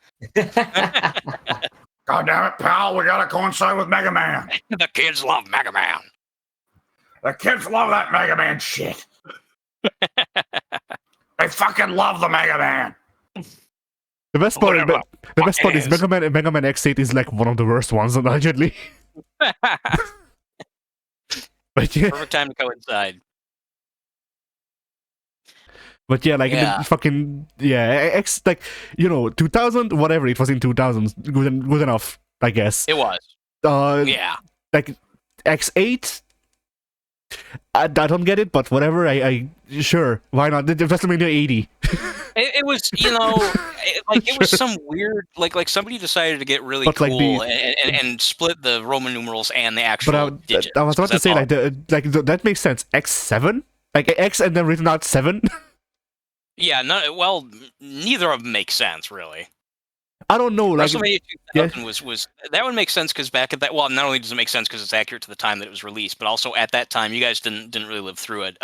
God damn it, pal. We gotta coincide with Mega Man. The kids love Mega Man. The kids love that Mega Man shit. They fucking love the Mega Man. The best part, Whatever the best part is it is. Mega Man X8 is like one of the worst ones, allegedly. But yeah, Perfect time to coincide. but yeah, like Yeah. the fucking X, like 2000, whatever it was in 2000s, good enough, I guess. It was. Uh, Yeah. like X8, I don't get it, but whatever. I sure, why not? The WrestleMania 80. It was, it was some weird, like somebody decided to get really But, like, cool the- and split the Roman numerals and the But actual digits. I was about to That's say all. that makes sense. X7, like X and then written out 7. Yeah, no, well, neither of them make sense, really. I don't know. Like, WrestleMania 2000 was that would make sense because back at that, well, not only does it make sense because it's accurate to the time that it was released, but also at that time, you guys didn't really live through it.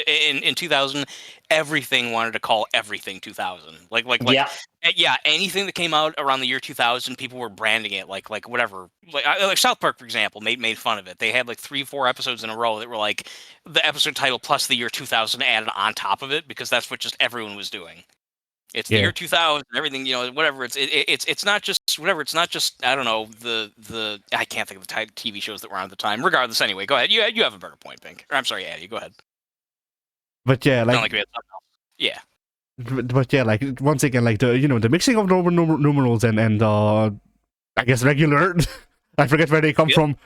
In 2000, everything wanted to call everything 2000. Yeah, anything that came out around the year 2000, people were branding it like whatever. Like South Park, for example, made fun of it. They had like 3-4 episodes in a row that were like the episode title plus the year 2000 added on top of it because that's what just everyone was doing. It's the year 2000, everything, whatever. It's not just whatever. It's not just, I don't know, the I can't think of the TV shows that were on at the time. Regardless, anyway, go ahead. You have a better point, Pink. Or, I'm sorry, Addy. Go ahead. but yeah, Not like, like we had something else. Yeah. but yeah, like once again, like the mixing of Roman numerals and I guess regular. I forget where they come from.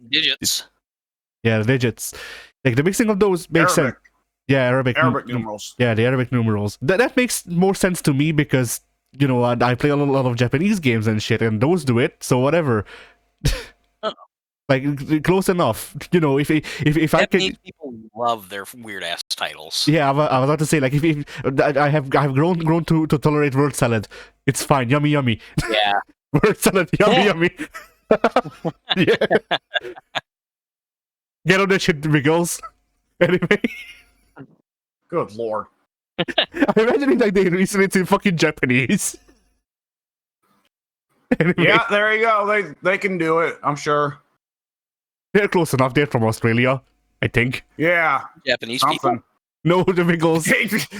Digits. Yeah, the digits. Like the mixing of those makes sense. Arabic. Yeah, Arabic numerals. Yeah, the Arabic numerals. That makes more sense to me because I play a lot of Japanese games and shit, and those do it. So whatever. Like close enough. If I Japanese can. people love their weird ass titles. Yeah, I was about to say, like, if I have grown to tolerate word salad. It's fine, yummy. Yeah. Word salad, yummy. Yeah. Get on that shit, Wiggles. Anyway. Good lord. I'm imagining like they recently it's in fucking Japanese. Anyway, Yeah, there you go. They can do it, I'm sure. they're close enough. They're from Australia, I think. Yeah. Japanese Something. people. No, the Wiggles.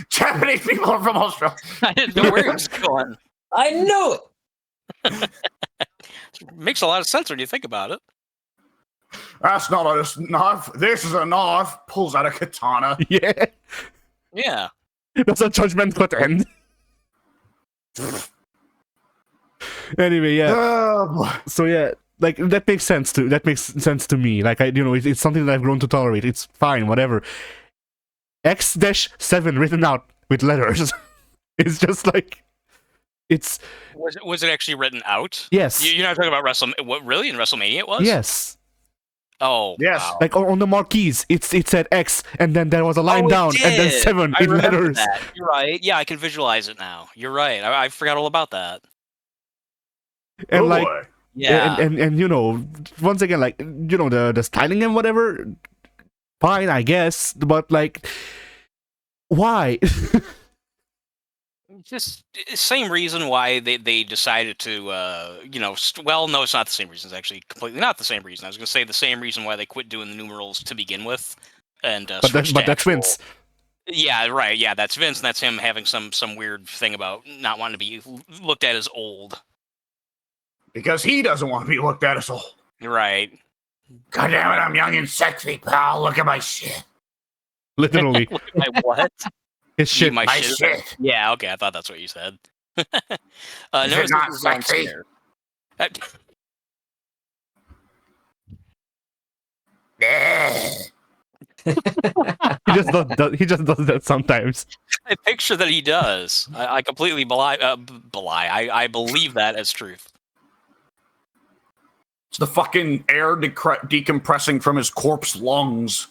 Japanese people are from Australia. I didn't know where he was going. I know it. Makes a lot of sense when you think about it. That's not a knife. This is a knife. Pulls out a katana. Yeah, Yeah. that's a judgment could end. Anyway, yeah. Oh, boy. So yeah, like that makes sense to me. Like it's something that I've grown to tolerate. It's fine, whatever. X-7 written out with letters. It's just like it's. Was it actually written out? Yes. You're not talking about What really in WrestleMania it was? Yes. Oh. Yes. Wow. Like on the marquees, it said X, and then there was a line Oh, it down, and then did. 7 I in remember letters. that. You're right. Yeah, I can visualize it now. You're right. I forgot all about that. And Oh, like, boy. Yeah. and once again, like the styling and whatever, fine, I guess, but like, why? Just same reason why they decided to well, no, it's not the same reason. It's actually completely not the same reason. I was going to say the same reason why they quit doing the numerals to begin with, and But switched to that's actual- Vince. Yeah, right. Yeah, that's Vince, and that's him having some weird thing about not wanting to be looked at as old. Because he doesn't want to be looked at as old. Right. God damn it, I'm young and sexy, pal. Look at my shit. Literally, Look at my what? it's shit. My My shit. shit. Yeah, okay, I thought that's what you said. Is notice it not this is on sexy? Square. He just does that sometimes. I picture that he does. I completely belie. I believe that as truth. It's the fucking air decompressing from his corpse lungs.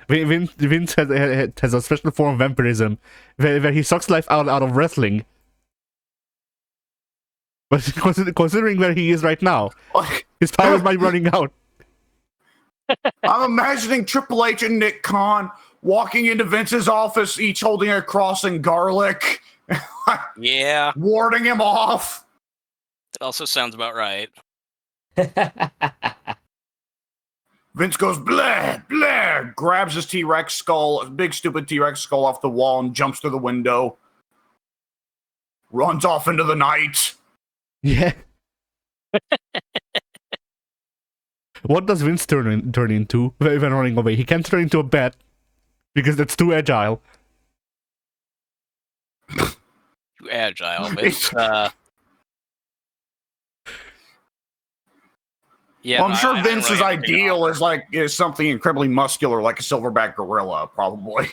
Vince has a special form of vampirism where he sucks life out of wrestling. But considering where he is right now, his powers might be running out. I'm imagining Triple H and Nick Khan walking into Vince's office, each holding a cross and garlic, Yeah, warding him off. that also sounds about right. Vince goes, blah, blah, grabs his T-Rex skull, big stupid T-Rex skull off the wall and jumps through the window. Runs off into the night. Yeah. What does Vince turn into when running away? He can't turn into a bat because that's too agile. Too agile. It's Yeah, Well, I'm sure I didn't Vince's really have to take it ideal off. is something incredibly muscular, like a silverback gorilla, probably.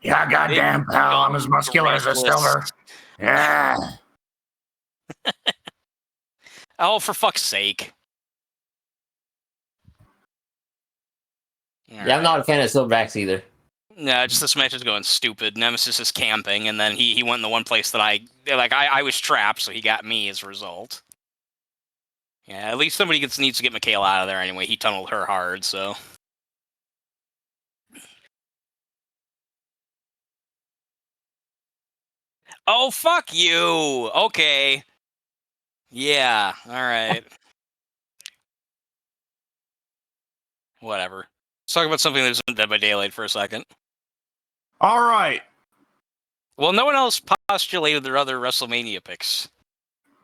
Yeah, goddamn pal, I'm as muscular as a silver. Yeah. Oh, for fuck's sake! Yeah, I'm not a fan of silverbacks either. No, just this match is going stupid. Nemesis is camping, and then he went in the one place that I was trapped, so he got me as a result. Yeah, at least somebody needs to get Michaela out of there anyway. He tunneled her hard, so. Oh, fuck you! Okay. Yeah, alright. Whatever. Let's talk about something that isn't Dead by Daylight for a second. All right. Well, no one else postulated their other WrestleMania picks.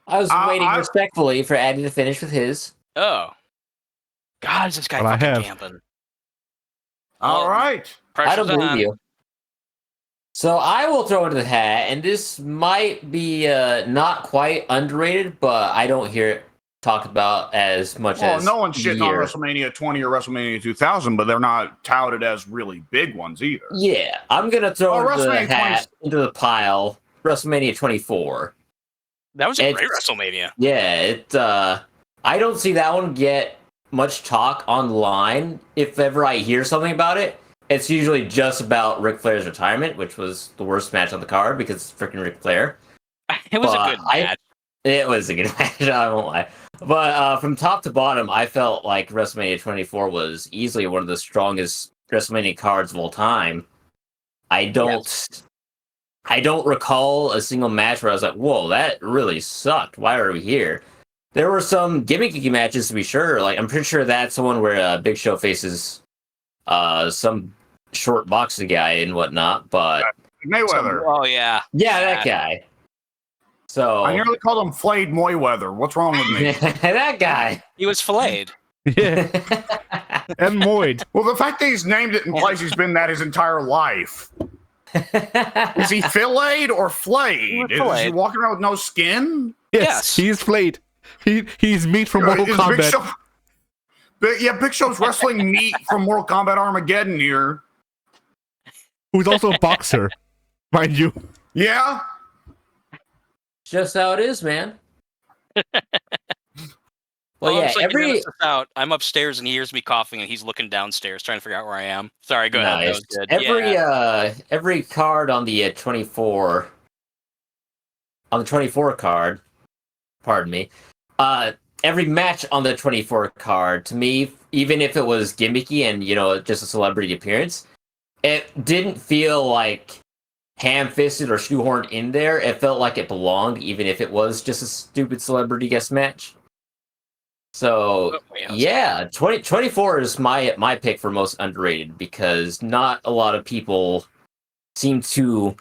I was waiting respectfully for Addy to finish with his. Oh. God, is this guy Well, I fucking have. camping. All right. I don't Pressure's believe on. you. So I will throw into the hat, and this might be not quite underrated, but I don't hear it talked about as much Well, as no one's the shitting on year. WrestleMania 20 or WrestleMania 2000, but they're not touted as really big ones either. Yeah, I'm gonna throw into the WrestleMania hat, into the pile, WrestleMania 24. That was a great It's- WrestleMania. Yeah, I don't see that one get much talk online. If ever I hear something about it, it's usually just about Ric Flair's retirement, which was the worst match on the card because it's freaking Ric Flair. It was But a good match. It was a good match, I won't lie. But from top to bottom, I felt like WrestleMania 24 was easily one of the strongest WrestleMania cards of all time. I don't recall a single match where I was like, whoa, that really sucked. Why are we here? There were some gimmicky matches to be sure. Like, I'm pretty sure that's the one where Big Show faces some short boxing guy and whatnot, but Mayweather. Oh, yeah. yeah, that guy. So I nearly called him Flayed Mayweather. What's wrong with me? that guy. He was filleted. Yeah, and Moid. Well, the fact that he's named it implies he's been that his entire life. Is he filleted or flayed? He was Is he filleted. walking around with no skin? Yes, Yes. he's flayed. He's meat from Mortal Is Kombat. Big Show, Big Show's wrestling meat from Mortal Kombat Armageddon here. Who's also a boxer, mind you. Yeah? Just how it is, man. Well, I'm yeah, just like, every Nemesis out. I'm upstairs and he hears me coughing and he's looking downstairs trying to figure out where I am. Sorry, go ahead. That nice. was good. Every card on the 24 card, pardon me. Every match on the 24 card, to me, even if it was gimmicky and just a celebrity appearance, it didn't feel like ham-fisted or shoehorned in there. It felt like it belonged, even if it was just a stupid celebrity guest match. So yeah, 24 is my pick for most underrated because not a lot of people seem to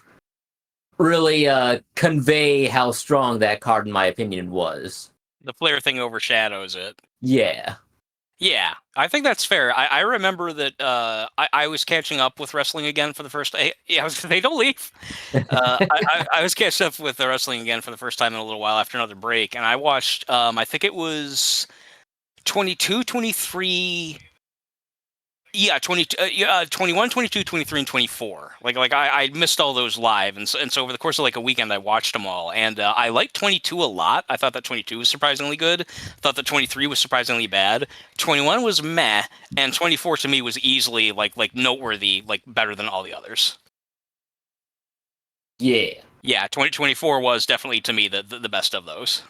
really convey how strong that card, in my opinion, was. The Flair thing overshadows it. Yeah. Yeah, I think that's fair. I remember that I was catching up with wrestling again for the first time. Yeah, they don't leave. I was catching up with the wrestling again for the first time in a little while after another break, and I watched, I think it was 22, 23... Yeah, 21, 22, 23, and 24. Like I missed all those live, and so over the course of like a weekend, I watched them all, and I liked 22 a lot. I thought that 22 was surprisingly good. I thought that 23 was surprisingly bad. 21 was meh, and 24 to me was easily like noteworthy, like better than all the others. Yeah. Yeah, 2024 was definitely to me the best of those.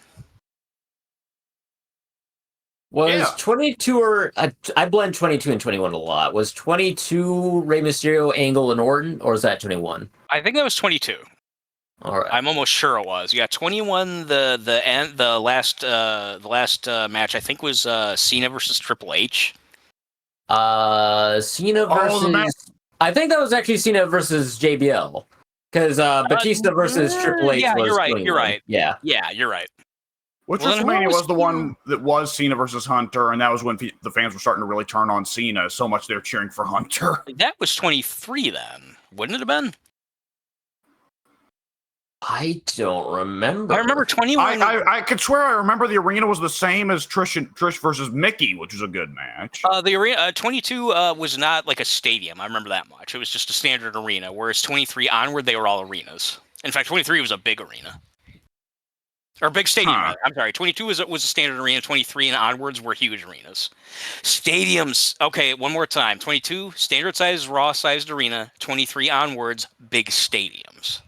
Was 22 or I blend 22 and 21 a lot. Was 22 Rey Mysterio, Angle, and Orton, or is that 21? I think that was 22. All right. I'm almost sure it was. Yeah, 21. The last match I think was Cena versus Triple H. Cena versus. I think that was actually Cena versus JBL because Batista versus Triple H. Yeah, was you're right. 21. You're right. Yeah. Yeah, you're right. Which Well, then WrestleMania who was the one that was Cena versus Hunter, and that was when the fans were starting to really turn on Cena so much they were cheering for Hunter. That was 23 then, wouldn't it have been? I don't remember. I remember 21. I could swear I remember the arena was the same as Trish versus Mickey, which was a good match. The arena 22 was not like a stadium. I remember that much. It was just a standard arena. Whereas 23 onward, they were all arenas. In fact, 23 was a big arena. Or big stadium. Huh. I'm sorry. 22 was a standard arena. 23 and onwards were huge arenas. Stadiums. Okay, one more time. 22 standard sized, raw sized arena. 23 onwards, big stadiums.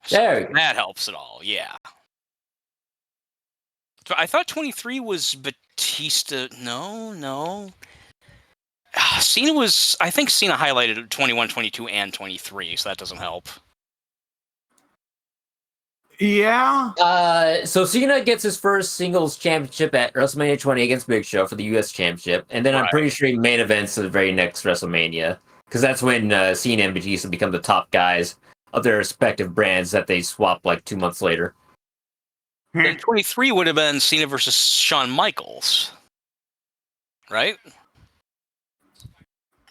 There we go. That helps at all. Yeah. So I thought 23 was Batista. No. Cena was. I think Cena highlighted 21, 22, and 23, so that doesn't help. Yeah. So Cena gets his first singles championship at WrestleMania 20 against Big Show for the U.S. Championship, and then I'm pretty sure he main events the very next WrestleMania, because that's when Cena and Batista become the top guys of their respective brands that they swap like 2 months later. And 23 would have been Cena versus Shawn Michaels, right?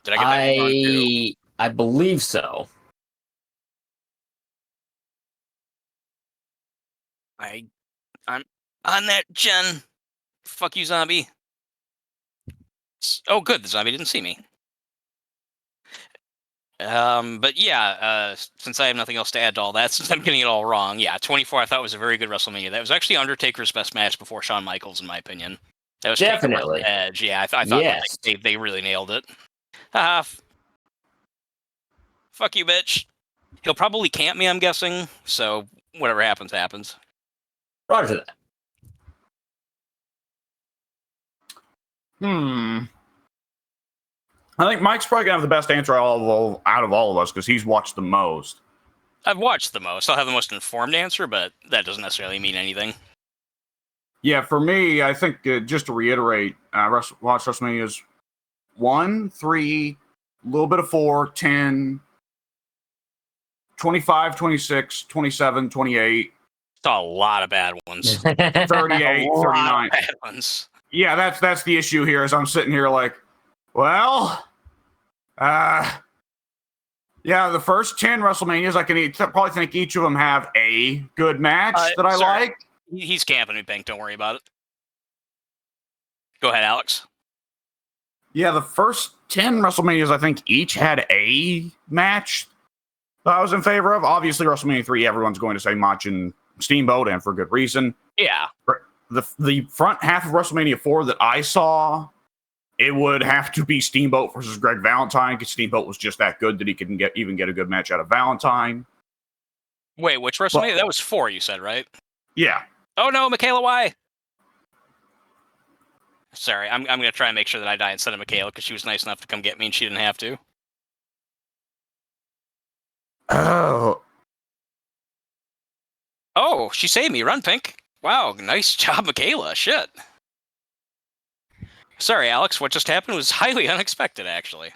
Did I get that wrong too? I believe so. I'm on that, Jen. Fuck you, zombie. Oh, good. The zombie didn't see me. But yeah, since I have nothing else to add to all that, since I'm getting it all wrong, yeah, 24 I thought was a very good WrestleMania. That was actually Undertaker's best match before Shawn Michaels, in my opinion. That was Definitely Edge. Yeah, I thought yes. they really nailed it. Fuck you, bitch. He'll probably camp me, I'm guessing. So whatever happens, happens. Roger that. I think Mike's probably gonna have the best answer out of all of us because he's watched the most. I've watched the most. I'll have the most informed answer, but that doesn't necessarily mean anything. Yeah, for me, I think just to reiterate, watch WrestleManias 1, 3, a little bit of 4, 10, 25, 26, 27, 28. Saw a lot of bad ones. 38, 39. Bad ones. Yeah, that's the issue here. As I'm sitting here, like, well, yeah, the first 10 WrestleManias, I can probably think each of them have a good match that I like. He's camping me, Pink. Don't worry about it. Go ahead, Alex. Yeah, the first 10 WrestleManias, I think each had a match that I was in favor of. Obviously, WrestleMania 3, everyone's going to say Mach and Steamboat, and for good reason. Yeah. The front half of WrestleMania 4 that I saw, it would have to be Steamboat versus Greg Valentine, because Steamboat was just that good that he could even get a good match out of Valentine. Wait, which WrestleMania? That was 4, you said, right? Yeah. Oh no, Michaela, why? Sorry, I'm going to try and make sure that I die instead of Michaela, because she was nice enough to come get me and she didn't have to. Oh, she saved me. Run, Pink. Wow, nice job, Michaela. Shit. Sorry, Alex. What just happened was highly unexpected, actually.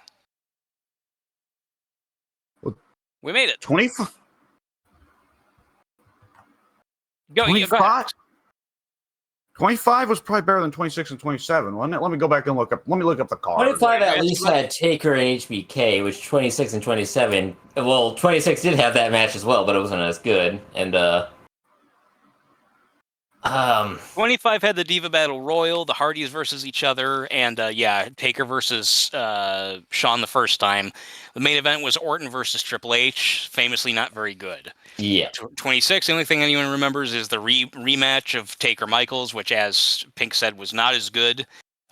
We made it. 25? Go 25? 25 was probably better than 26 and 27, wasn't it? Let me go back and look up. Let me look up the card. 25 at least had Taker and HBK, which 26 and 27. Well, 26 did have that match as well, but it wasn't as good. And 25 had the Diva Battle Royal, the Hardys versus each other, and Taker versus Shawn the first time. The main event was Orton versus Triple H, famously not very good. Yeah. 26, the only thing anyone remembers is the rematch of Taker Michaels, which, as Pink said, was not as good.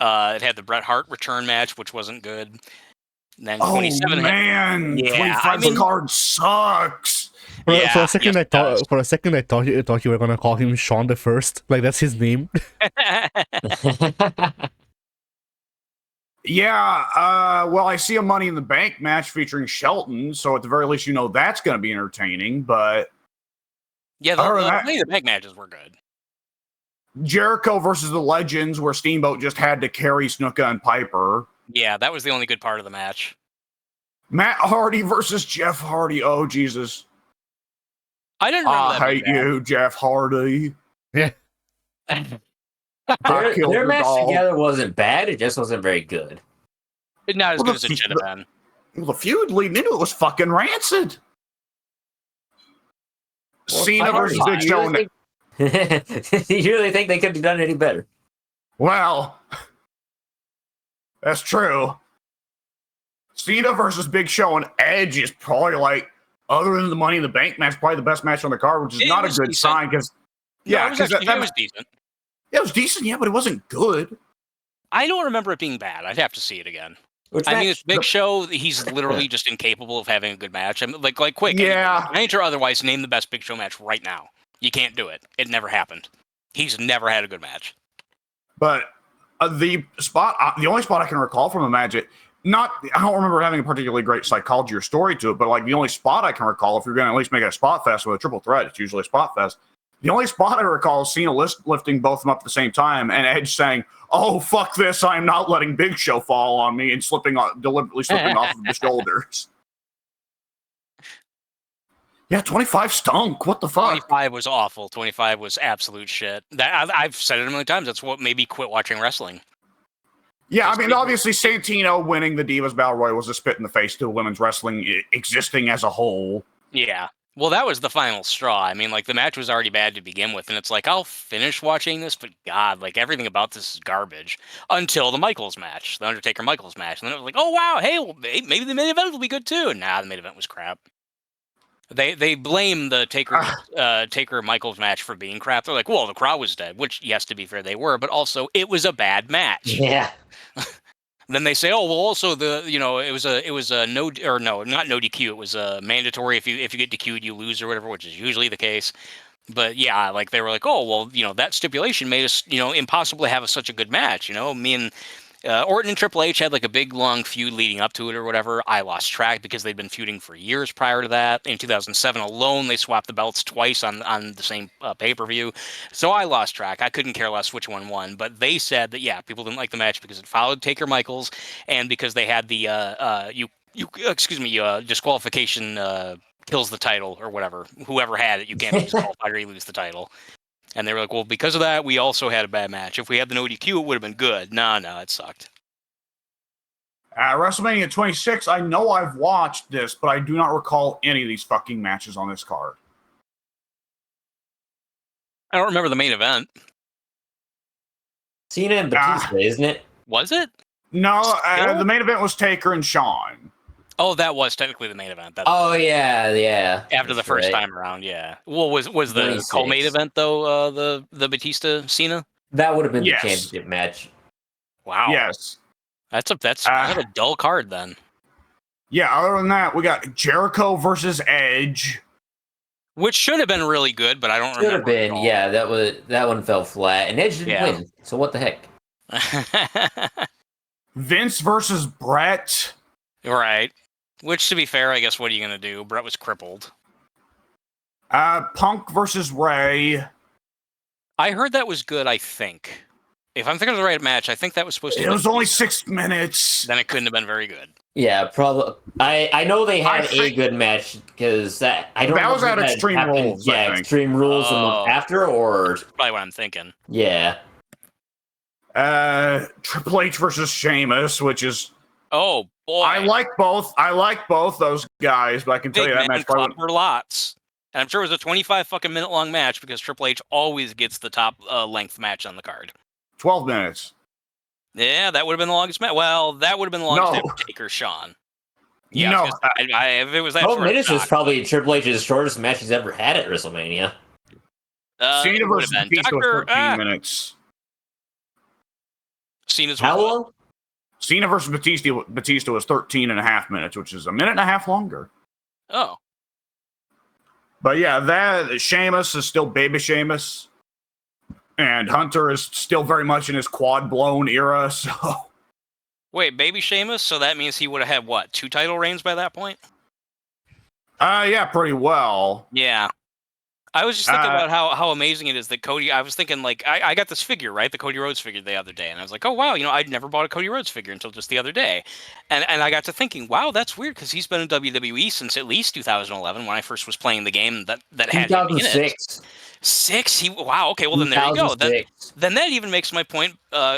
It had the Bret Hart return match, which wasn't good. And then 27 man, 25's card sucks. For a second, I thought you were gonna call him Shawn the First. Like that's his name. Yeah. Well, I see a Money in the Bank match featuring Shelton, so at the very least, you know that's going to be entertaining. But yeah, the Money in the Bank matches were good. Jericho versus the Legends, where Steamboat just had to carry Snuka and Piper. Yeah, that was the only good part of the match. Matt Hardy versus Jeff Hardy. Oh Jesus. I didn't remember that. I hate you, Jeff Hardy. Yeah. Their match together wasn't bad, it just wasn't very good. Not as good as it should have been. Well, the feud leading into it was fucking rancid. Cena versus Big Show. You really think they could have done any better? Well, that's true. Cena versus Big Show and Edge is probably like, other than the Money in the Bank match, probably the best match on the card, which is not a good decent. sign because, yeah, it was decent. Yeah, it was decent, yeah, but it wasn't good. I don't remember it being bad. I'd have to see it again. Which I match? mean, it's Big Show. He's literally just incapable of having a good match. I'm like quick. Yeah. Range or otherwise, name the best Big Show match right now. You can't do it. It never happened. He's never had a good match. But the only spot I can recall from the match, I don't remember having a particularly great psychology or story to it, but like the only spot I can recall, if you're going to at least make it a spot fest with a triple threat, it's usually a spot fest. The only spot I recall is Cena lifting both of them up at the same time and Edge saying, "Oh, fuck this, I'm not letting Big Show fall on me," and deliberately slipping off of the shoulders. Yeah, 25 stunk. What the fuck? 25 was awful. 25 was absolute shit. I've said it a million times. That's what made me quit watching wrestling. Yeah, I mean, obviously, Santino winning the Divas Battle Royal was a spit in the face to women's wrestling existing as a whole. Yeah. Well, that was the final straw. I mean, like, the match was already bad to begin with, and it's like, I'll finish watching this, but God, like, everything about this is garbage. Until the Michaels match, the Undertaker-Michaels match. And then it was like, oh, wow, hey, well, maybe the main event will be good, too. Nah, the main event was crap. They blame the Taker-Michaels match for being crap. They're like, well, the crowd was dead, which, yes, to be fair, they were, but also, it was a bad match. Yeah. Then they say, oh, well, also it was a not no DQ. It was a mandatory. If you get DQ'd, you lose or whatever, which is usually the case. But yeah, like they were like, oh, well, that stipulation made us, impossible to have such a good match. Me and Orton and Triple H had like a big long feud leading up to it or whatever. I lost track because they'd been feuding for years prior to that. In 2007 alone, they swapped the belts twice on the same pay-per-view. So I lost track. I couldn't care less which one won. But they said that, yeah, people didn't like the match because it followed Taker Michaels and because they had the disqualification kills the title or whatever. Whoever had it, you can't be disqualified or you lose the title. And they were like, well, because of that, we also had a bad match. If we had the no DQ, it would have been good. No, it sucked. WrestleMania 26, I know I've watched this, but I do not recall any of these fucking matches on this card. I don't remember the main event. Cena and Batista, isn't it? Was it? No, the main event was Taker and Shawn. Oh, that was technically the main event. Yeah. After the first time around, yeah. Well, was the co-main event though the Batista Cena? That would have been the championship match. Wow. Yes. That's kind of a dull card then. Yeah. Other than that, we got Jericho versus Edge, which should have been really good, but I don't remember. Should have been, yeah. That one fell flat, and Edge didn't win. So what the heck? Vince versus Brett. Right. Which, to be fair, I guess, what are you going to do? Brett was crippled. Punk versus Ray. I heard that was good, I think. If I'm thinking of the right match, I think that was supposed to be... It was only 6 minutes. Then it couldn't have been very good. Yeah, probably. I know they had a good match, because I don't know. That was at Extreme Rules, yeah, Extreme Rules a month after, or... That's probably what I'm thinking. Yeah. Triple H versus Sheamus, which is... Oh, boy. I like both those guys, but I can tell you that match probably were lots. And I'm sure it was a 25 fucking minute long match because Triple H always gets the top length match on the card. 12 minutes. Yeah, that would have been the longest match. Well, that would have been the longest match Taker Shawn. Yeah, no, if it was that 12 minutes is probably Triple H's shortest match he's ever had at WrestleMania. Cena versus Batista was 13 minutes. Cena's how long? Cena versus Batista was 13 and a half minutes, which is a minute and a half longer. Oh. But yeah, that Sheamus is still baby Sheamus. And Hunter is still very much in his quad blown era, so... Wait, baby Sheamus? So that means he would have had, what, 2 title reigns by that point? Yeah, pretty well. Yeah. I was just thinking about how amazing it is that Cody... I was thinking, like, I got this figure, right? The Cody Rhodes figure the other day. And I was like, oh, wow, I'd never bought a Cody Rhodes figure until just the other day. And I got to thinking, wow, that's weird, because he's been in WWE since at least 2011, when I first was playing the game that had him in it. 6? Wow, okay, well, then there you go. Then that even makes my point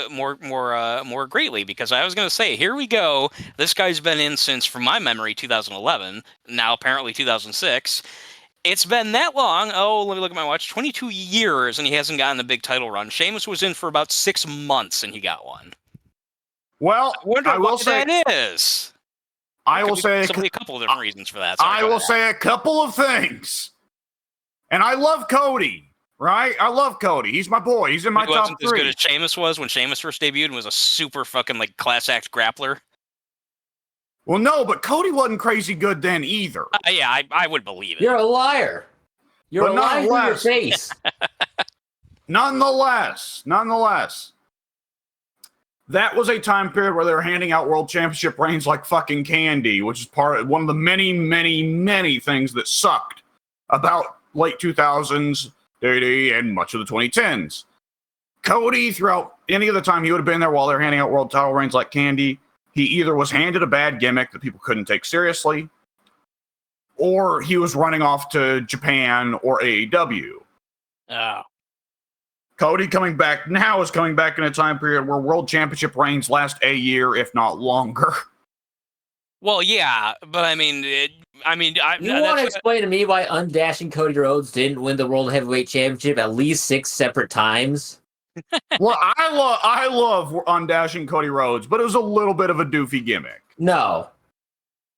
more greatly, because I was going to say, here we go. This guy's been in since, from my memory, 2011, now apparently 2006. It's been that long. Oh, let me look at my watch. 22 years, and he hasn't gotten a big title run. Sheamus was in for about 6 months, and he got one. Well, I wonder I will why say, that is. I will say, There's a couple of different reasons for that. Sorry, I go will ahead. say a couple of things. And I love Cody, right? I love Cody. He's my boy. He's in my He top wasn't as good three. as Sheamus was when Sheamus first debuted and was a super fucking like class act grappler. Well, no, but Cody wasn't crazy good then either. Yeah, I would believe it. You're a liar. You're But a liar to your nonetheless- face. Nonetheless, that was a time period where they were handing out world championship reigns like fucking candy, which is one of the many, many, many things that sucked about late 2000s, and much of the 2010s. Cody, throughout any of the time he would have been there while they're handing out world title reigns like candy, he either was handed a bad gimmick that people couldn't take seriously, or he was running off to Japan or AEW. Oh. Cody coming back now is coming back in a time period where world championship reigns last a year, if not longer. Well, yeah, but I mean, You want to explain to me why undashing Cody Rhodes didn't win the World Heavyweight Championship at least 6 separate times? Well, I love undashing Cody Rhodes, but it was a little bit of a doofy gimmick. No.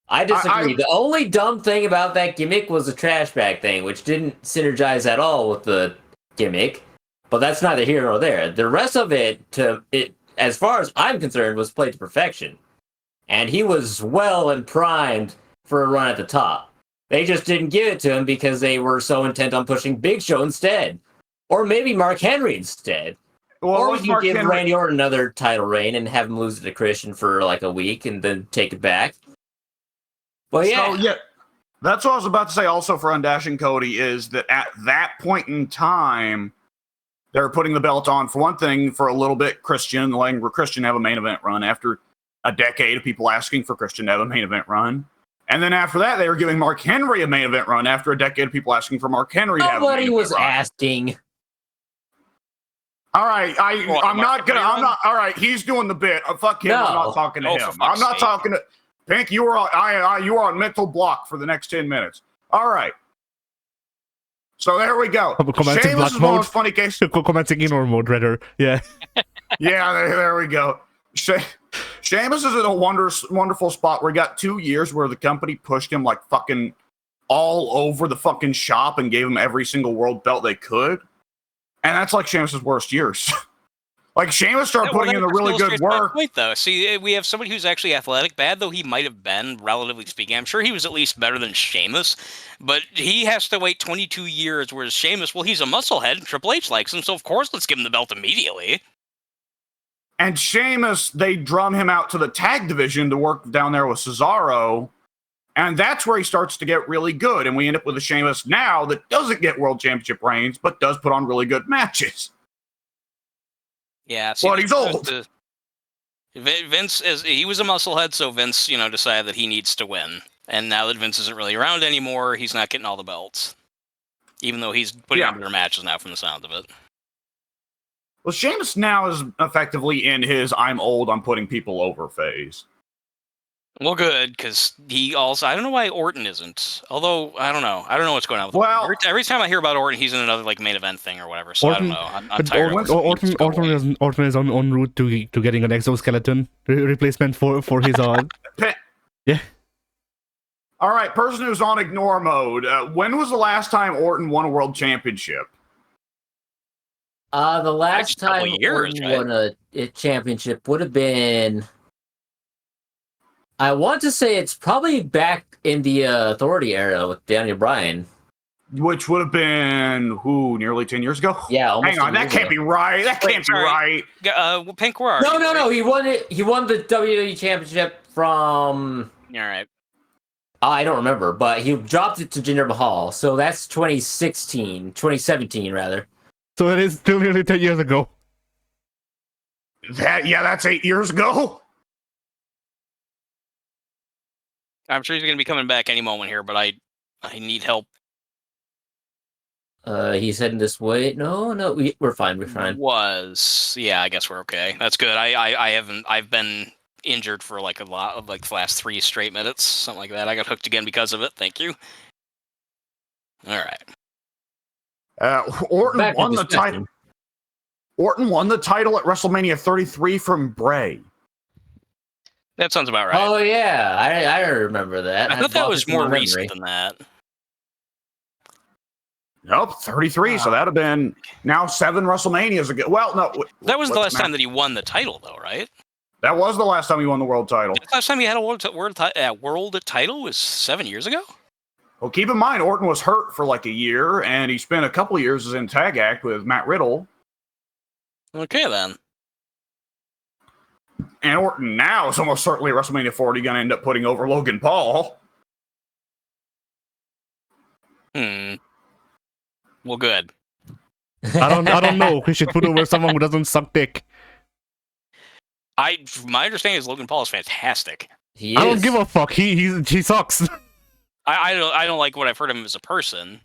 I disagree. The only dumb thing about that gimmick was the trash bag thing, which didn't synergize at all with the gimmick. But that's neither here nor there. The rest of it, as far as I'm concerned, was played to perfection. And he was well and primed for a run at the top. They just didn't give it to him because they were so intent on pushing Big Show instead. Or maybe Mark Henry instead. Well, Or we could give Randy Orton another title reign and have him lose it to Christian for like a week and then take it back. Well, yeah. So, yeah, that's what I was about to say also for undashing Cody is that at that point in time, they were putting the belt on, for one thing, for a little bit, letting Christian have a main event run after a decade of people asking for Christian to have a main event run. And then after that, they were giving Mark Henry a main event run after a decade of people asking for Mark Henry to have a main event run. Nobody was asking. All right, all right, he's doing the bit. Fuck him, No. I'm not talking to him. For I'm fuck's not sake. talking to... Pink, you were on mental block for the next 10 minutes. All right. So there we go. Commenting Sheamus black is one of mode. those funny cases. Commenting ignore mode, rather. Yeah. Yeah, there we go. Sheamus is in a wonderful spot where he got 2 years where the company pushed him like fucking all over the fucking shop and gave him every single world belt they could. And that's like Sheamus's worst years. Like Sheamus started putting in the really good work. Point though, see, we have somebody who's actually athletic. Bad though he might have been, relatively speaking. I'm sure he was at least better than Sheamus, but he has to wait 22 years. Whereas Sheamus, well, he's a musclehead, and Triple H likes him, so of course let's give him the belt immediately. And Sheamus, they drum him out to the tag division to work down there with Cesaro. And that's where he starts to get really good. And we end up with a Sheamus now that doesn't get world championship reigns, but does put on really good matches. Yeah, see, But he's old. Vince he was a musclehead, so Vince, decided that he needs to win. And now that Vince isn't really around anymore, he's not getting all the belts. Even though he's putting on better matches now from the sound of it. Well, Sheamus now is effectively in his I'm old, I'm putting people over phase. Well, good, because he also... I don't know why Orton isn't. Although, I don't know. I don't know what's going on with Orton. Every time I hear about Orton, he's in another main event thing or whatever, so Orton, I don't know. I'm tired of Orton is en route to getting an exoskeleton replacement for his... Yeah. All right, person who's on ignore mode. When was the last time Orton won a world championship? The last a couple time years, Orton won a championship would have been... I want to say it's probably back in the Authority era with Daniel Bryan. Which would have been, nearly 10 years ago? Yeah, almost. Hang on, that can't be right. That can't be right. Pink, where are you? No, he won it. He won the WWE Championship from... All right. I don't remember, but he dropped it to Jinder Mahal. So that's 2017 rather. So it is still nearly 10 years ago. That's 8 years ago. I'm sure he's going to be coming back any moment here, but I need help. He's heading this way. No, we're fine. We're fine. Yeah, I guess we're okay. That's good. I've been injured for like a lot of the last 3 straight minutes, something like that. I got hooked again because of it. Thank you. All right. Orton Back to won the discussion. title. Orton won the title at WrestleMania 33 from Bray. That sounds about right. Oh yeah, I remember that. I thought that was more recent than that. Nope, 33. So that'd have been now 7 WrestleManias ago. Well, no. That was the last time that he won the title, though, right? That was the last time he won the world title. The last time he had a world title was 7 years ago? Well, keep in mind, Orton was hurt for like a year, and he spent a couple of years as in tag act with Matt Riddle. Okay, then. And Orton now is almost certainly at WrestleMania 40 going to end up putting over Logan Paul. Well, good. I don't know. We should put over someone who doesn't suck dick. My understanding is Logan Paul is fantastic. He I is. don't give a fuck. He sucks. I don't like what I've heard of him as a person.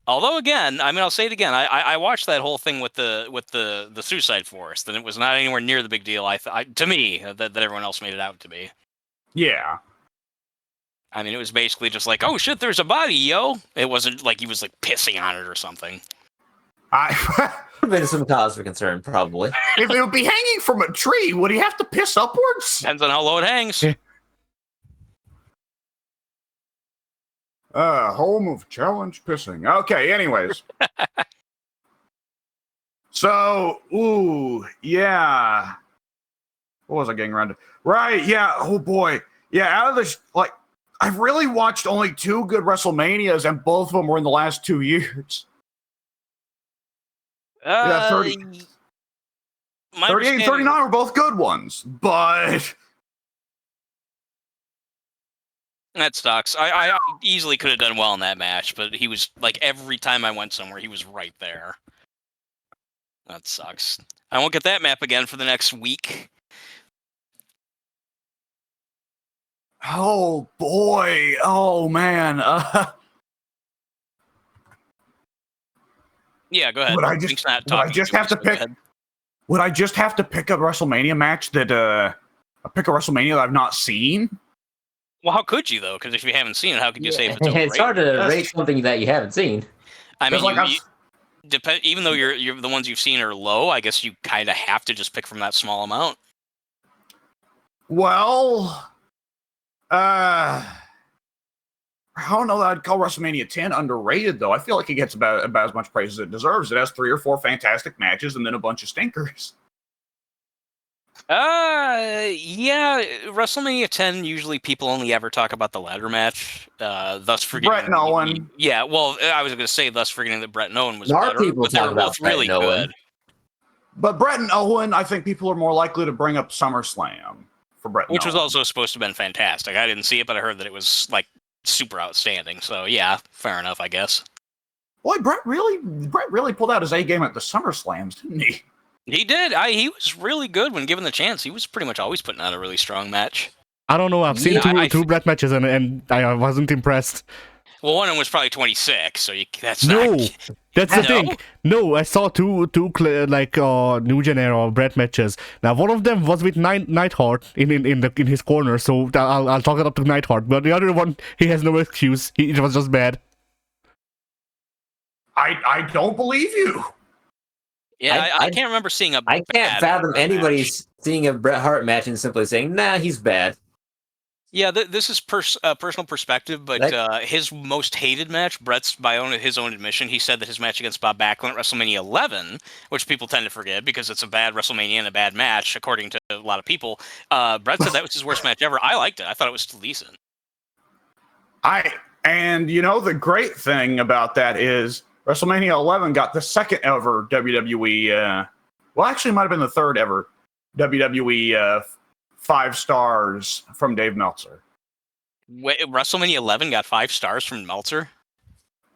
Although again, I mean, I'll say it again. I watched that whole thing with the Suicide Forest, and it was not anywhere near the big deal. To me that everyone else made it out to be. Yeah. I mean, it was basically just like, oh shit, there's a body, yo. It wasn't like he was like pissing on it or something. Would have been some cause for concern, probably. If it would be hanging from a tree, would he have to piss upwards? Depends on how low it hangs. Yeah. Home of challenge pissing. Okay, anyways. So, yeah. What was I getting around to? Right, yeah. Oh boy. Yeah, out of this, like, I've really watched only 2 good WrestleManias, and both of them were in the last 2 years. Yeah, 38 and 39 were both good ones, but that sucks. I easily could have done well in that match, but he was like every time I went somewhere, he was right there. That sucks. I won't get that map again for the next week. oh boy, oh man. Yeah, go ahead. Would I Link's just, not would I talking just to have us, to so go pick? ahead. Would I just have to pick a WrestleMania match that pick a WrestleMania that I've not seen? Well, how could you though? Because if you haven't seen it, how could you say if it's overrated? It's hard to That's rate something that you haven't seen. I mean, Like even though you're the ones you've seen are low, I guess you kind of have to just pick from that small amount. Well, I don't know that I'd call WrestleMania 10 underrated, though. I feel like it gets about as much praise as it deserves. It has 3 or 4 fantastic matches and then a bunch of stinkers. Yeah, WrestleMania 10, usually people only ever talk about the ladder match, thus forgetting... Brett and Owen. Yeah, well, I was going to say thus forgetting that Brett and Owen was There are better, people but they talk were about both Brett really and Owen. good. But Brett and Owen, I think people are more likely to bring up SummerSlam for Brett and Which was Owen. also supposed to have been fantastic. I didn't see it, but I heard that it was, like, super outstanding. So, yeah, fair enough, I guess. Boy, Brett really pulled out his A game at the SummerSlams, didn't he? He did. He was really good when given the chance. He was pretty much always putting on a really strong match. I don't know. I've seen Yeah, two Brett matches and I wasn't impressed. Well, one of them was probably 26, so that's No, not... that's the No? thing. No, I saw two New Gen era Brett matches. Now one of them was with Neidhart in his corner, so I'll talk it up to Neidhart. But the other one, he has no excuse. It was just bad. I don't believe you. Yeah, I can't remember seeing a I can't bad fathom Brett anybody match. seeing a Bret Hart match and simply saying, "Nah, he's bad." Yeah, this is personal perspective, but his most hated match, Brett's his own admission, he said that his match against Bob Backlund at WrestleMania 11, which people tend to forget because it's a bad WrestleMania and a bad match, according to a lot of people. Brett said that was his worst match ever. I liked it. I thought it was still decent. And you know, the great thing about that is WrestleMania 11 got the second ever WWE, well, actually it might have been the third ever WWE 5 stars from Dave Meltzer. Wait, WrestleMania 11 got 5 stars from Meltzer?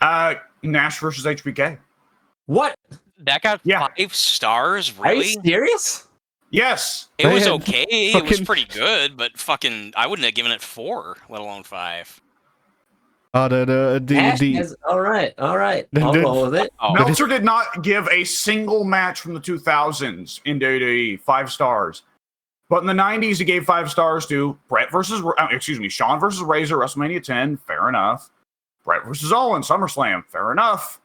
Nash versus HBK. What? That got 5 stars? Are you Really? serious? Yes. It was They had okay. It was fucking- pretty good, but fucking, I wouldn't have given it 4, let alone 5. All right. I'll roll with it. Oh, Meltzer did not give a single match from the 2000s in WWE 5 stars. But in the 90s, he gave 5 stars to Shawn versus Razor, WrestleMania 10. Fair enough. Brett versus Owen, SummerSlam. Fair enough.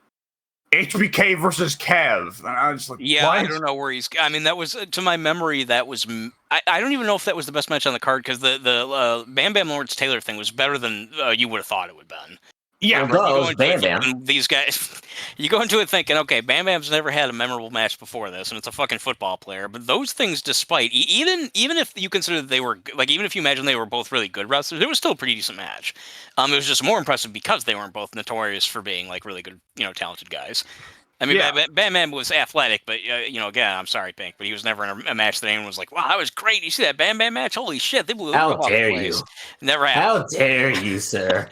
HBK versus Kev. And I was like, Yeah, what? I don't know where he's. I mean, that was to my memory. That was. I don't even know if that was the best match on the card because the Bam Bam Lawrence Taylor thing was better than you would have thought it would have been. Yeah, Well, You it go was into Bam it Bam. thinking these guys. You go into it thinking, okay, Bam Bam's never had a memorable match before this, and it's a fucking football player. But those things, despite even if you consider that they were like, even if you imagine they were both really good wrestlers, it was still a pretty decent match. It was just more impressive because they weren't both notorious for being like really good, talented guys. I mean, Yeah. Bam Bam was athletic, but again, I'm sorry, Pink, but he was never in a match that anyone was like, "Wow, that was great." You see that Bam Bam match? Holy shit, they blew How the roof off the dare place. you? Never happened. How dare you, sir?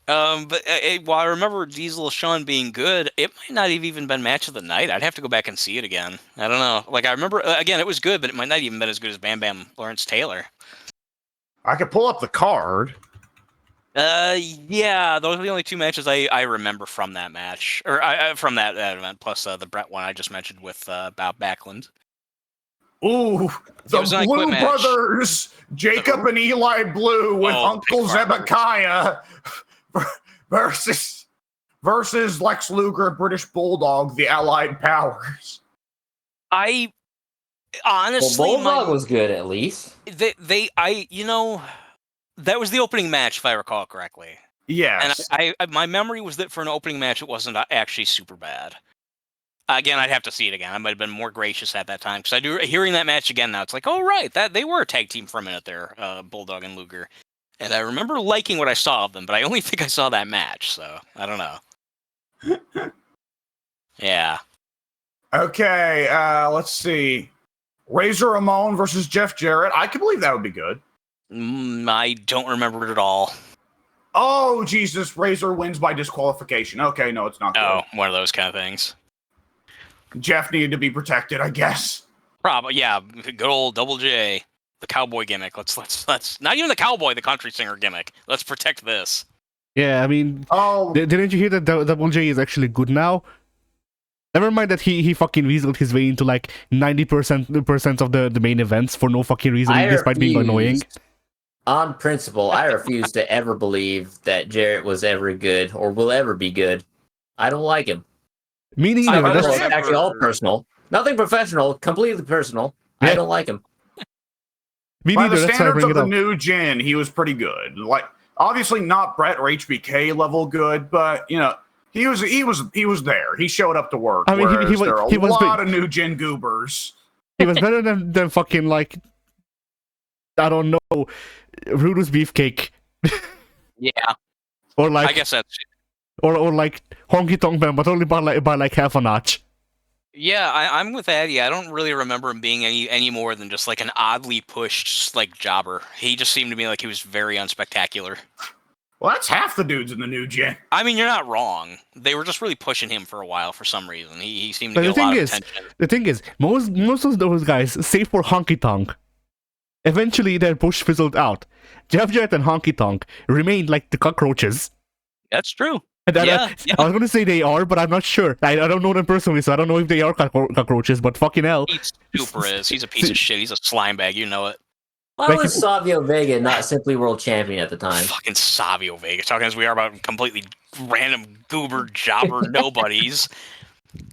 But while I remember Diesel Shawn being good, it might not have even been match of the night. I'd have to go back and see it again. I don't know. Like I remember, again, it was good, but it might not even been as good as Bam Bam Lawrence Taylor. I could pull up the card. Yeah, those are the only two matches I remember from that match, or from that event, plus the Brett one I just mentioned with Bob Backlund. Ooh, the was an Blue quick match. Brothers, Jacob and Eli Blue with Oh, Uncle big farmers. Zebekiah versus Lex Luger, British Bulldog, the Allied Powers. I Well, honestly, Bulldog was good at least. that was the opening match if I recall correctly. Yes. And I my memory was that for an opening match, it wasn't actually super bad. Again, I'd have to see it again. I might have been more gracious at that time because I do hearing that match again now. It's like, oh right, that they were a tag team for a minute there, Bulldog and Luger, and I remember liking what I saw of them, but I only think I saw that match, so I don't know. Yeah, Okay, let's see. Razor Ramon versus Jeff Jarrett. I can believe that would be good. I don't remember it at all. Oh, Jesus. Razor wins by disqualification. Okay, no, it's not good. Oh, one of those kind of things. Jeff needed to be protected, I guess. Probably, yeah. Good old Double J, the cowboy gimmick. Let's not even the cowboy, the country singer gimmick. Let's protect this. Yeah, I mean, Oh, didn't you hear that Double J is actually good now? Never mind that he fucking weaseled his way into like 90% of the main events for no fucking reason, despite being annoying. On principle, I refuse to ever believe that Jarrett was ever good or will ever be good. I don't like him. Me neither. I Well, that's- it's actually all personal. Nothing professional, completely personal. Yeah. I don't like him. Me by neither. the That's why I standards bring of it the up. new gen, he was pretty good. Like, obviously not Brett or HBK level good, but he was there. He showed up to work. I mean, whereas there are he was lot of new gen goobers. He was better than fucking like, I don't know, Rudo's Beefcake Yeah, or like I guess that's. or like Honky Tonk Man, but only by like half a notch. Yeah, I'm with Addy. I don't really remember him being any more than just like an oddly pushed like jobber. He just seemed to me like he was very unspectacular. Well, that's half the dudes in the new gen. I mean, you're not wrong. They were just really pushing him for a while for some reason. He seemed to But get the a lot thing of is, attention. most of those guys, save for Honky Tonk, eventually their push fizzled out. Jeff Jarrett and Honky Tonk remained like the cockroaches. That's true. And Yeah. I was going to say they are, but I'm not sure. I don't know them personally, so I don't know if they are cockroaches, but fucking hell. He super is. He's a piece of shit. He's a slime bag. You know it. Why Like was Savio Vega not simply world champion at the time? Fucking Savio Vega. Talking as we are about completely random goober jobber nobodies.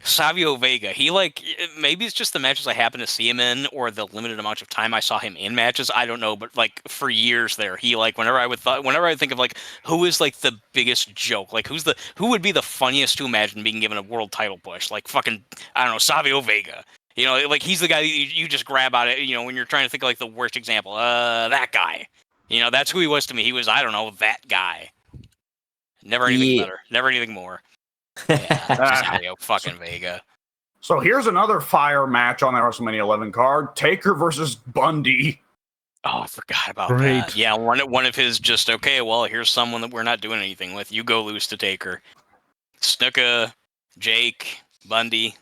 Savio Vega. He maybe it's just the matches I happen to see him in, or the limited amount of time I saw him in matches. I don't know, but like for years there, he whenever I think of like who is like the biggest joke, like who would be the funniest to imagine being given a world title push, like fucking I don't know, Savio Vega. Like he's the guy that you just grab out of, when you're trying to think of like the worst example. That guy. That's who he was to me. He was, I don't know, that guy. Never anything better. Never anything more. Yeah, Savio fucking Vega. So here's another fire match on the WrestleMania 11 card: Taker versus Bundy. Oh, I forgot about Great. that. Yeah, one of his just, okay, well, here's someone that we're not doing anything with. You go lose to Taker. Snuka, Jake, Bundy.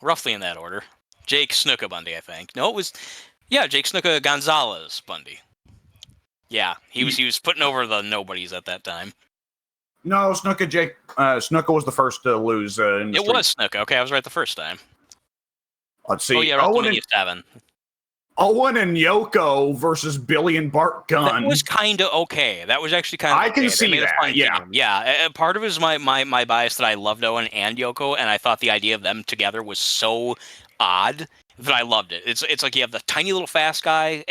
Roughly in that order. Jake, Snuka, Bundy, I think. No, it was... Yeah, Jake, Snuka, Gonzalez, Bundy. Yeah, he was putting over the nobodies at that time. No, Snuka was the first to lose. In the It streak. was Snuka. Okay, I was right the first time. Let's see. Oh, yeah, Owen WrestleMania 7. Owen and Yoko versus Billy and Bart Gunn. That was kind of okay. That was actually kind of. I can okay. see that. Yeah. Part of it is my bias that I loved Owen and Yoko, and I thought the idea of them together was so odd that I loved it. It's like you have the tiny little fast guy,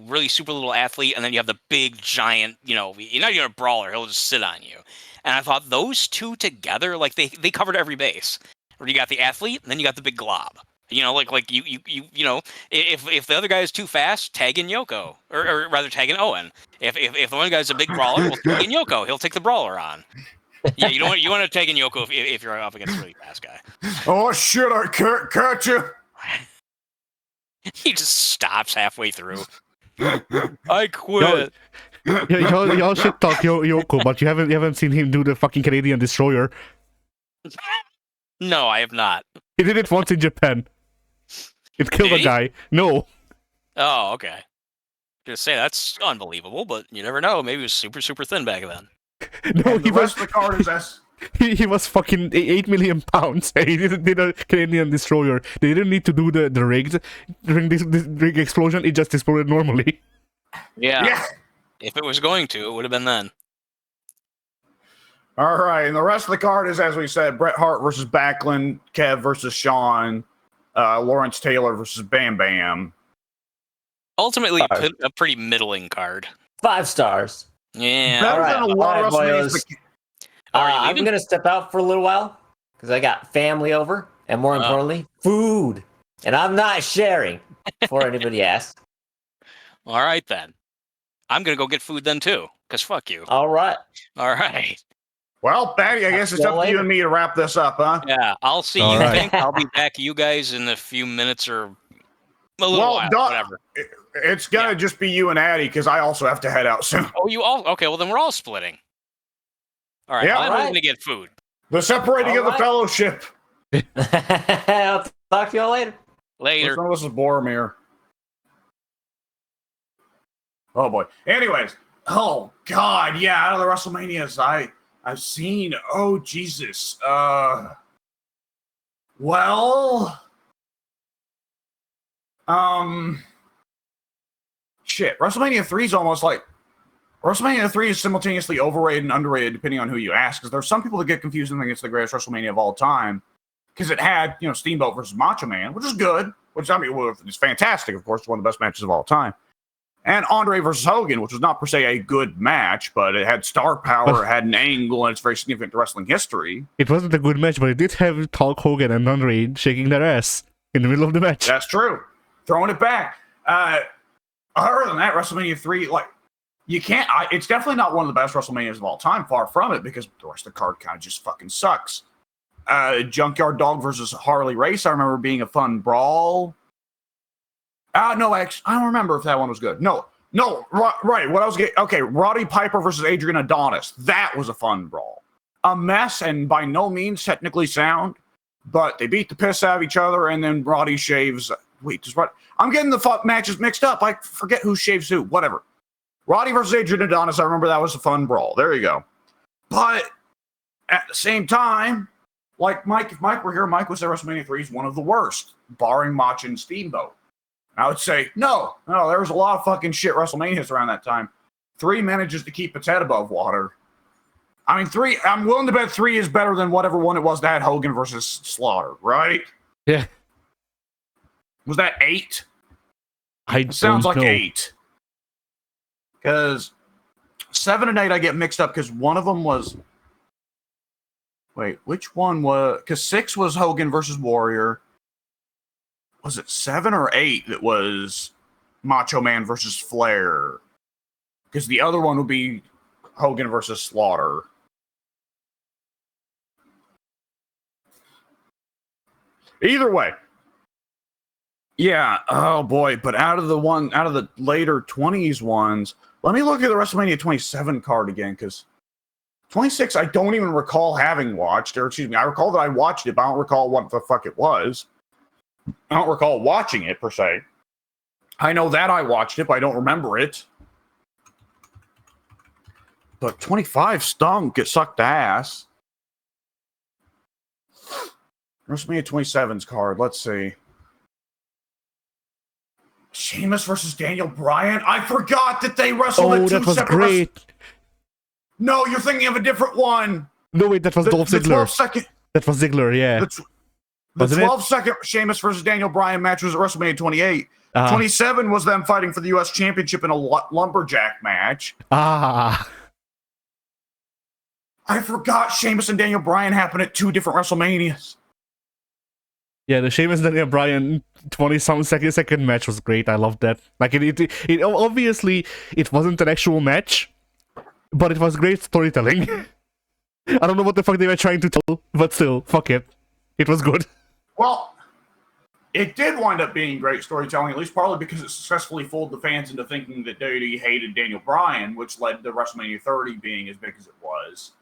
really super little athlete, and then you have the big giant. You're not even a brawler; he'll just sit on you. And I thought those two together, like they covered every base. Where you got the athlete, and then you got the big glob. Like you if the other guy is too fast, tag in Yoko, or rather tag in Owen. If the one guy's a big brawler, well, tag in Yoko. He'll take the brawler on. Yeah, you want to tag in Yoko if you're up against a really fast guy. Oh shit! I can't catch you. He just stops halfway through. I quit. Y'all should talk Yoko, but you haven't seen him do the fucking Canadian Destroyer. No, I have not. He did it once in Japan. It killed a guy. No. Oh, okay. Just say that's unbelievable, but you never know. Maybe he was super, super thin back then. No, the rest of the card is S. He was fucking 8 million pounds. He did a Canadian Destroyer. They didn't need to do the rigged. During this rig explosion, it just exploded normally. Yeah. If it was going to, it would have been then. All right, and the rest of the card is, as we said, Bret Hart versus Backlund, Kev versus Shawn, Lawrence Taylor versus Bam Bam. Ultimately, a pretty middling card. 5 stars. Yeah. Better than a lot of WrestleManias. I'm going to step out for a little while because I got family over, and more importantly, food. And I'm not sharing before anybody asks. All right, then. I'm going to go get food then, too, because fuck you. All right. Well, Patty, I guess it's up to you and me to wrap this up, huh? Yeah, I'll see All you. right. Think I'll be back, you guys, in a few minutes or a little while, whatever. It's gonna just be you and Addie because I also have to head out soon. Oh, you all? Okay, well then we're all splitting. All right, I'm going to get food. The separating of the fellowship. I'll talk to y'all later. Later. This is Boromir. Oh boy. Anyways, oh god, yeah, out of the WrestleManias, I've seen. Oh Jesus. Shit. WrestleMania 3 is almost like WrestleMania 3 is simultaneously overrated and underrated depending on who you ask. Because there's some people that get confused and think it's the greatest WrestleMania of all time because it had Steamboat versus Macho Man, which is good. Which it's fantastic. Of course, one of the best matches of all time. And Andre versus Hogan, which was not per se a good match, but it had star power, it had an angle, and it's very significant to wrestling history. It wasn't a good match, but it did have Hulk Hogan and Andre shaking their ass in the middle of the match. That's true. Throwing it back. Other than that, WrestleMania 3, you can't. It's definitely not one of the best WrestleManias of all time. Far from it, because the rest of the card kind of just fucking sucks. Junkyard Dog versus Harley Race, I remember being a fun brawl. No, actually, I don't remember if that one was good. No, right. What I was getting, okay, Roddy Piper versus Adrian Adonis. That was a fun brawl. A mess and by no means technically sound, but they beat the piss out of each other, and then Roddy shaves. I'm getting the matches mixed up. I forget who shaves who. Whatever. Roddy versus Adrian Adonis. I remember that was a fun brawl. There you go. But at the same time, like Mike, if Mike were here, Mike would say WrestleMania 3 is one of the worst, barring Mach and Steamboat. I would say, no, there was a lot of fucking shit WrestleManias around that time. 3 manages to keep its head above water. I mean, 3, I'm willing to bet 3 is better than whatever one it was that had Hogan versus Slaughter, right? Yeah. Was that 8? It sounds like know. 8. Because 7 and 8 I get mixed up because one of them was... Wait, which one was... Because 6 was Hogan versus Warrior. Was it 7 or 8 that was Macho Man versus Flair? Because the other one would be Hogan versus Slaughter. Either way. Yeah, oh boy, but out of the later 20s ones, let me look at the WrestleMania 27 card again, because 26 I don't even recall having watched, or excuse me, I recall that I watched it, but I don't recall what the fuck it was. I don't recall watching it, per se. I know that I watched it, but I don't remember it. But 25 stunk. It sucked ass. WrestleMania 27's card. Let's see. Sheamus versus Daniel Bryan. I forgot that they wrestled at two that was separate. great. No, you're thinking of a different one. No, wait, that was Dolph The Ziggler. 12-second. That was Ziggler, yeah. The 12-second Sheamus versus Daniel Bryan match was at WrestleMania 28. 27 was them fighting for the U.S. Championship in a lumberjack match. Ah. I forgot Sheamus and Daniel Bryan happened at 2 different WrestleManias. Yeah, the Sheamus and Daniel Bryan 20-some second match was great. I loved that. Like, it obviously, it wasn't an actual match, but it was great storytelling. I don't know what the fuck they were trying to tell, but still, fuck it. It was good. Well, it did wind up being great storytelling, at least partly because it successfully fooled the fans into thinking that WWE hated Daniel Bryan, which led to WrestleMania 30 being as big as it was.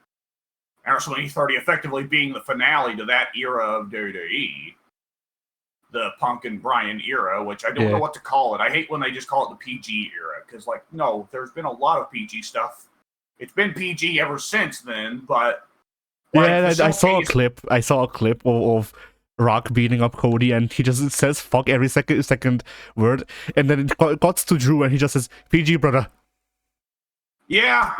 And WrestleMania 30 effectively being the finale to that era of WWE. The Punk and Bryan era, which I don't know what to call it. I hate when they just call it the PG era, because, like, no, there's been a lot of PG stuff. It's been PG ever since then, but... Like, yeah, I saw a clip. I saw a clip of Rock beating up Cody, and he just says fuck every second word, and then it cuts to Drew, and he just says PG, brother. Yeah,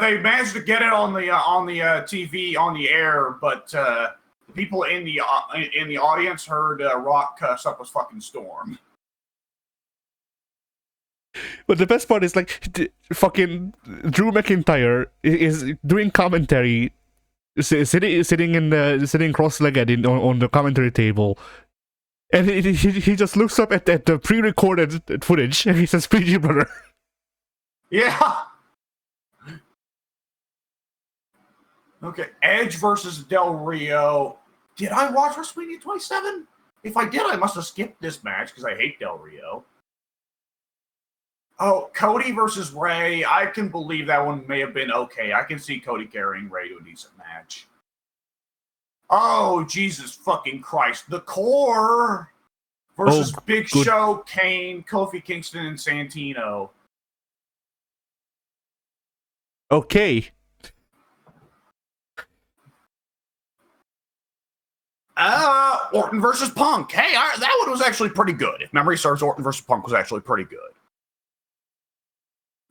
they managed to get it on the TV on the air, but the people in the audience heard Rock cuss up a fucking storm. But the best part is, like, fucking Drew McIntyre is doing commentary, sitting cross-legged on the commentary table, and he just looks up at the pre-recorded footage and he says, "PG, brother." Yeah. Okay, Edge versus Del Rio. Did I watch WrestleMania 27? If I did, I must have skipped this match because I hate Del Rio. Oh, Cody versus Ray. I can believe that one may have been okay. I can see Cody carrying Ray to a decent match. Oh, Jesus fucking Christ. The Core versus Big Show, Kane, Kofi Kingston, and Santino. Okay. Orton versus Punk. Hey, that one was actually pretty good. If memory serves, Orton versus Punk was actually pretty good.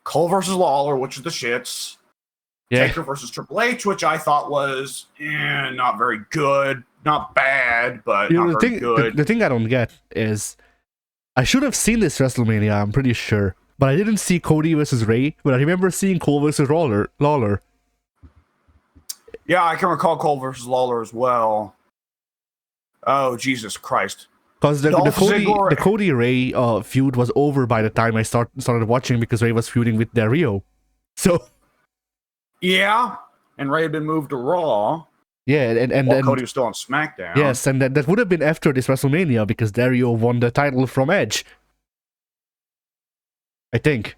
Cole versus Lawler, which is the shits. Yeah. Taker versus Triple H, which I thought was not very good. Not bad, but not very good. The thing I don't get is, I should have seen this WrestleMania, I'm pretty sure. But I didn't see Cody versus Ray, but I remember seeing Cole versus Lawler. Yeah, I can recall Cole versus Lawler as well. Oh, Jesus Christ. Because the Cody Ray feud was over by the time I started watching, because Ray was feuding with Del Rio. So yeah, and Ray had been moved to Raw. Yeah, and then Cody was still on SmackDown. Yes, and that would have been after this WrestleMania, because Del Rio won the title from Edge, I think.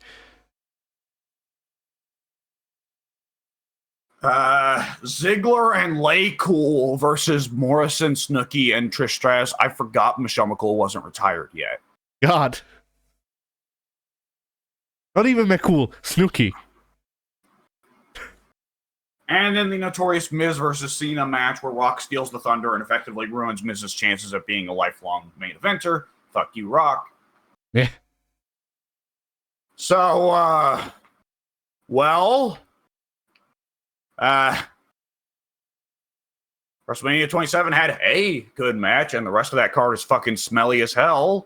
Ziggler and Lay Cool versus Morrison, Snooki, and Trish Stratus. I forgot Michelle McCool wasn't retired yet. God. Not even McCool, Snooki. And then the notorious Miz versus Cena match where Rock steals the thunder and effectively ruins Miz's chances of being a lifelong main eventer. Fuck you, Rock. Yeah. So, WrestleMania 27 had a good match, and the rest of that card is fucking smelly as hell.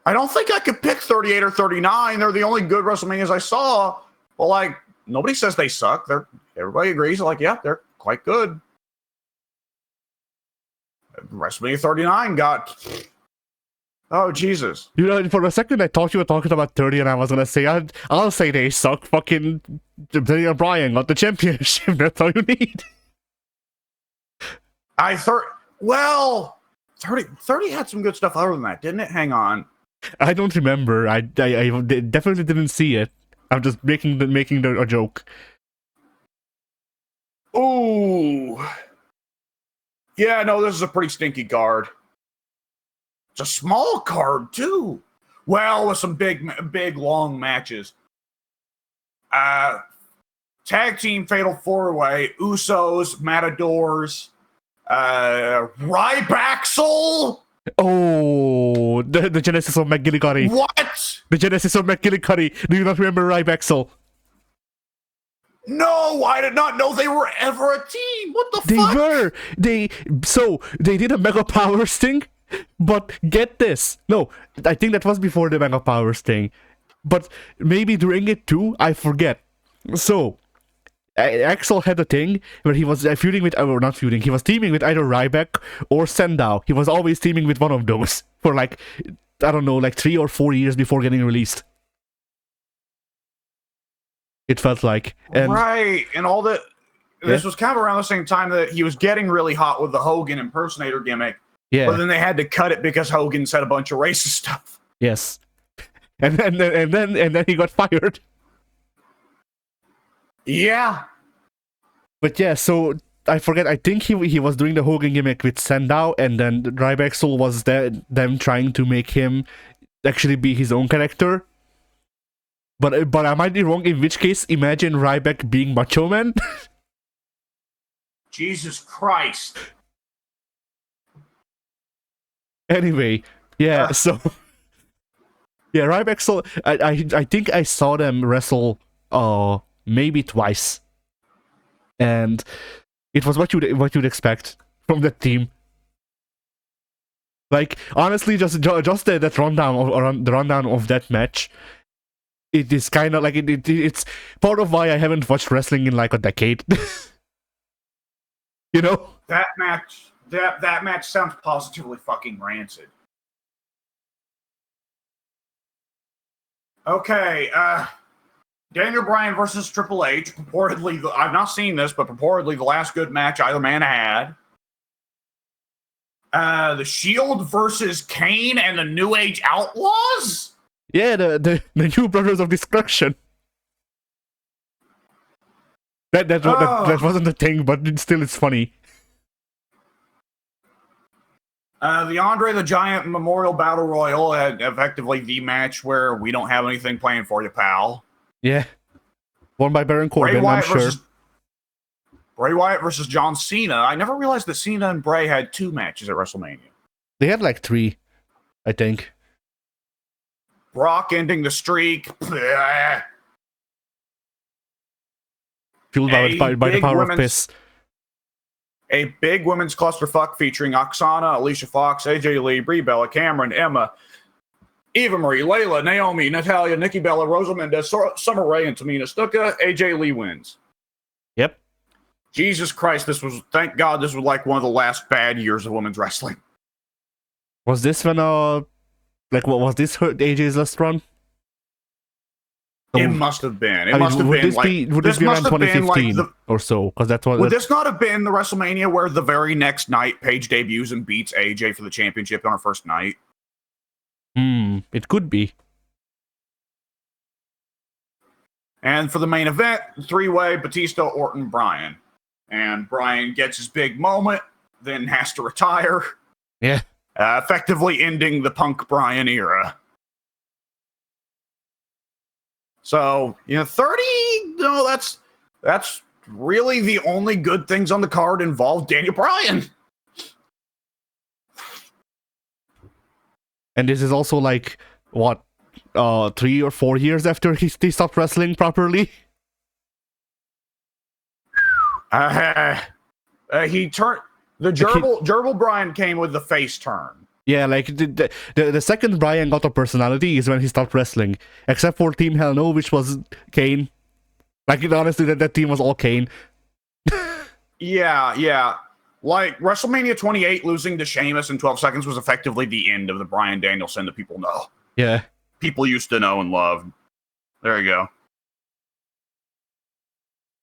I don't think I could pick 38 or 39. They're the only good WrestleManias I saw. Well, like, nobody says they suck. Everybody agrees, like, yeah, they're quite good. WrestleMania 39 got... Oh, Jesus. You know, for a second I thought you were talking about 30, and I was gonna say, I'll say they suck. Fucking Daniel Bryan got the championship. That's all you need. 30 had some good stuff other than that, didn't it? Hang on. I don't remember. I definitely didn't see it. I'm just making a joke. Ooh. Yeah, no, this is a pretty stinky card. It's a small card, too. Well, with some big, long matches. Tag team Fatal 4-Way, Usos, Matadors, Rybaxel. Oh, the Genesis of McGillicuddy. What? The Genesis of McGillicuddy. Do you not remember Rybaxel? No, I did not know they were ever a team. What the They fuck? were. They did a Mega Powers thing, but get this. No, I think that was before the Mega Powers thing, but maybe during it too. I forget. So, Axel had a thing where he was feuding with, or not feuding. He was teaming with either Ryback or Sandow. He was always teaming with one of those for like, I don't know, like 3 or 4 years before getting released. It felt like, and Right, and all that. This Yeah. was kind of around the same time that he was getting really hot with the Hogan impersonator gimmick. yeah, But then they had to cut it because Hogan said a bunch of racist stuff. yes, and then he got fired. Yeah. But yeah, so I forget. I think he was doing the Hogan gimmick with Sandow, and then Rybaxel was them trying to make him actually be his own character. But I might be wrong. In which case, imagine Ryback being Macho Man. Jesus Christ. Anyway, yeah. So yeah, Rybaxel. I think I saw them wrestle maybe twice, and it was what you'd expect from that team. Like honestly, just that rundown the rundown of that match. It is kind of like it's part of why I haven't watched wrestling in like a decade. You know? That match sounds positively fucking rancid. Okay, Daniel Bryan versus Triple H. Purportedly, I've not seen this, but purportedly the last good match either man had. The Shield versus Kane and the New Age Outlaws? Yeah, the New Brothers of Destruction. That wasn't a thing, but still it's funny. The Andre the Giant Memorial Battle Royal had effectively the match where we don't have anything planned for you, pal. Yeah. Won by Baron Corbin, I'm sure. Bray Wyatt versus John Cena. I never realized that Cena and Bray had 2 matches at WrestleMania. They had like 3, I think. Brock ending the streak. Bleh. Fueled by the power of piss. A big women's clusterfuck featuring Oksana, Alicia Fox, AJ Lee, Brie Bella, Cameron, Emma, Eva Marie, Layla, Naomi, Natalia, Nikki Bella, Rosa Mendez, Summer Rae, and Tamina Stuka. AJ Lee wins. Yep. Jesus Christ, thank God this was like one of the last bad years of women's wrestling. Was this when like what was this AJ's last run? It must have been. Would this be around 2015 or so? Because that's what. Would this not have been the WrestleMania where the very next night Paige debuts and beats AJ for the championship on her first night? It could be. And for the main event, 3-way Batista, Orton, Bryan. And Bryan gets his big moment, then has to retire. Yeah. Effectively ending the Punk Bryan era. So, 30, no, that's really the only good things on the card involve Daniel Bryan. And this is also like, what, 3 or 4 years after he stopped wrestling properly? He turned... The Gerbil Bryan came with the face turn. Yeah, like the second Bryan got a personality is when he stopped wrestling. Except for Team Hell No, which was Kane. Like, honestly, that team was all Kane. Yeah. Like, WrestleMania 28 losing to Sheamus in 12 seconds was effectively the end of the Bryan Danielson that people know. Yeah. People used to know and love. There you go.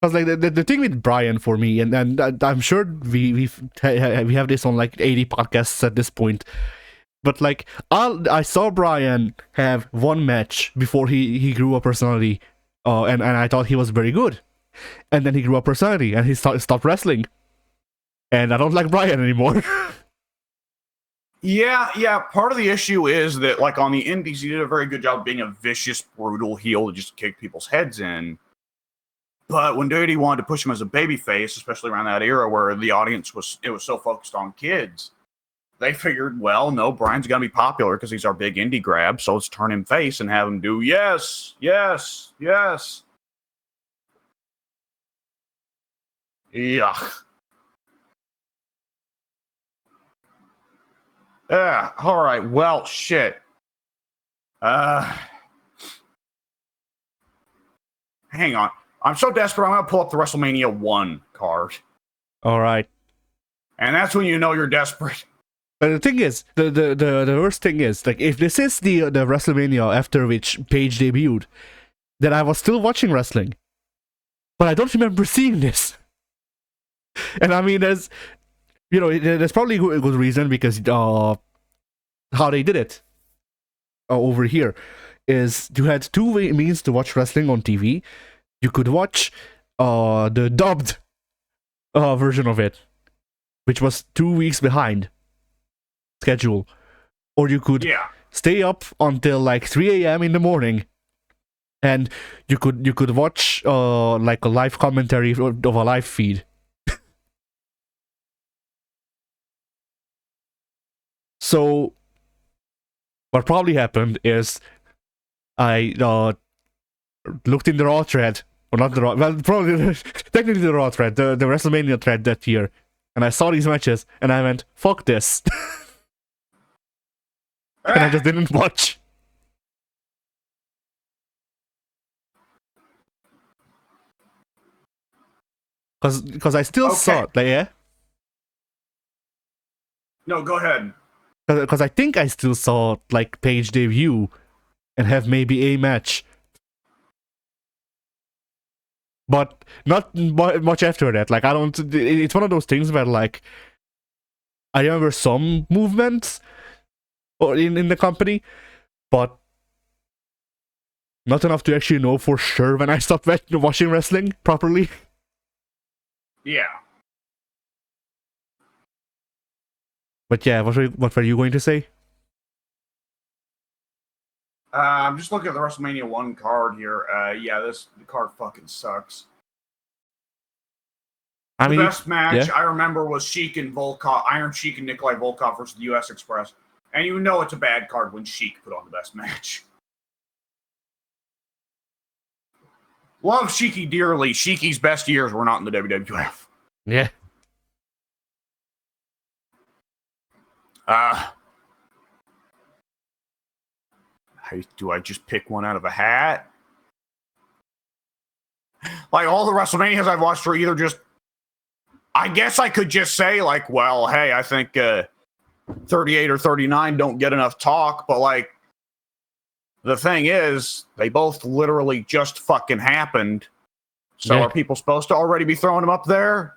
Because like the thing with Bryan for me, and I'm sure we have this on like 80 podcasts at this point, but like I saw Bryan have one match before he grew a personality, and I thought he was very good, and then he grew a personality and he stopped wrestling, and I don't like Bryan anymore. Yeah. Part of the issue is that like on the indies, he did a very good job being a vicious, brutal heel to just kick people's heads in. But when WWE wanted to push him as a babyface, especially around that era where the audience was so focused on kids, they figured, well, no, Bryan's gonna be popular because he's our big indie grab, so let's turn him face and have him do yes, yes, yes. Yuck. Yeah, all right, well, shit. Hang on. I'm so desperate, I'm going to pull up the WrestleMania 1 card. All right. And that's when you know you're desperate. But the thing is, the worst thing is, like, if this is the WrestleMania after which Paige debuted, then I was still watching wrestling. But I don't remember seeing this. And I mean, there's probably a good reason, because how they did it over here is you had two means to watch wrestling on TV. You could watch the dubbed version of it, which was 2 weeks behind schedule, or you could stay up until like 3 a.m. in the morning, and you could watch like a live commentary of a live feed. So what probably happened is I looked in the Raw thread, or not the Raw, well, probably technically the Raw thread, the WrestleMania thread that year, and I saw these matches, and I went, fuck this. And I just didn't watch. Because I still saw it, like, yeah? No, go ahead. Because I think I still saw, like, Paige debut and have maybe a match. But not much after that. Like, I don't... It's one of those things where, like, I remember some movements in the company, but not enough to actually know for sure when I stopped watching wrestling properly. Yeah. But yeah, what were you going to say? I'm just looking at the WrestleMania 1 card here. Yeah, the card fucking sucks. I mean, the best match yeah. I remember was Sheik and Volkov, Iron Sheik and Nikolai Volkov versus the US Express. And you know it's a bad card when Sheik put on the best match. Love Sheiky dearly. Sheiky's best years were not in the WWF. Yeah. Do I just pick one out of a hat? Like, all the WrestleManias I've watched are either just... I guess I could just say, like, well, hey, I think 38 or 39 don't get enough talk, but, like, the thing is, they both literally just fucking happened. So Yeah. Are people supposed to already be throwing them up there?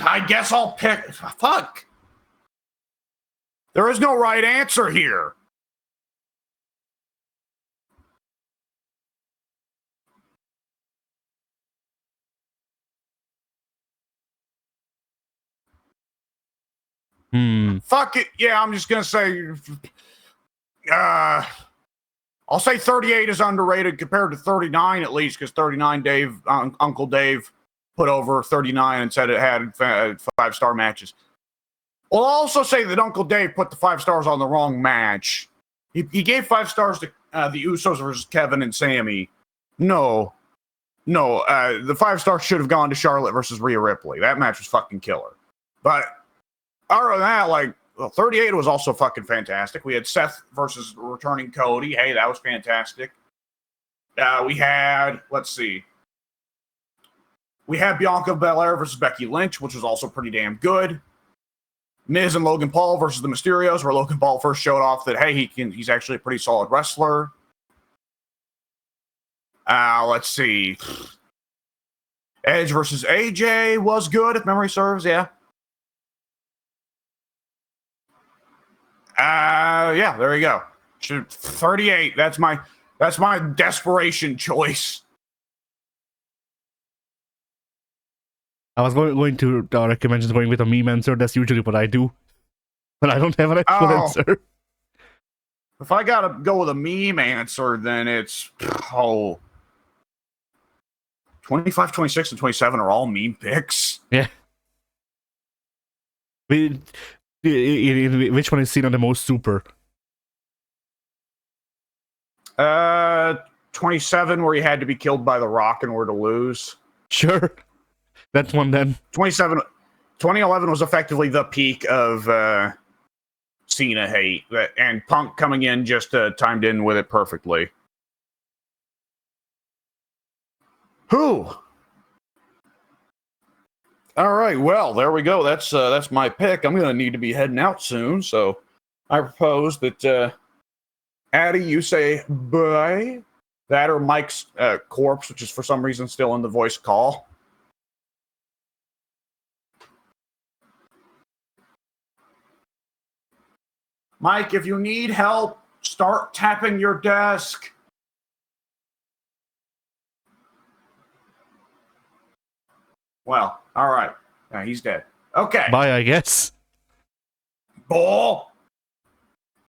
I guess I'll pick... Fuck. There is no right answer here. Fuck it. Yeah, I'm just going to say... I'll say 38 is underrated compared to 39 at least, because 39 Uncle Dave put over 39 and said it had 5-star matches. I'll also say that Uncle Dave put the 5 stars on the wrong match. He gave 5 stars to the Usos versus Kevin and Sammy. No, the 5 stars should have gone to Charlotte versus Rhea Ripley. That match was fucking killer. But other than that, like, 38 was also fucking fantastic. We had Seth versus returning Cody. Hey, that was fantastic. We had, let's see. We had Bianca Belair versus Becky Lynch, which was also pretty damn good. Miz and Logan Paul versus the Mysterios, where Logan Paul first showed off that, hey, he's actually a pretty solid wrestler. Let's see. Edge versus AJ was good, if memory serves, yeah. Yeah, there you go. 38. That's my desperation choice. I was going to recommend just going with a meme answer. That's usually what I do, but I don't have an actual answer. if I gotta go with a meme answer, then it's 25, 26, and 27 are all meme picks. Yeah. Which one is seen on the most super? 27 where he had to be killed by The Rock in order to lose. Sure. That's one then. 2011 was effectively the peak of Cena hate, and Punk coming in just timed in with it perfectly. Who? All right, well, there we go. That's my pick. I'm going to need to be heading out soon, so I propose that Addy, you say bye. That or Mike's corpse, which is for some reason still in the voice call. Mike, if you need help, start tapping your desk. Well, all right. He's dead. Okay. Bye, I guess. Bull.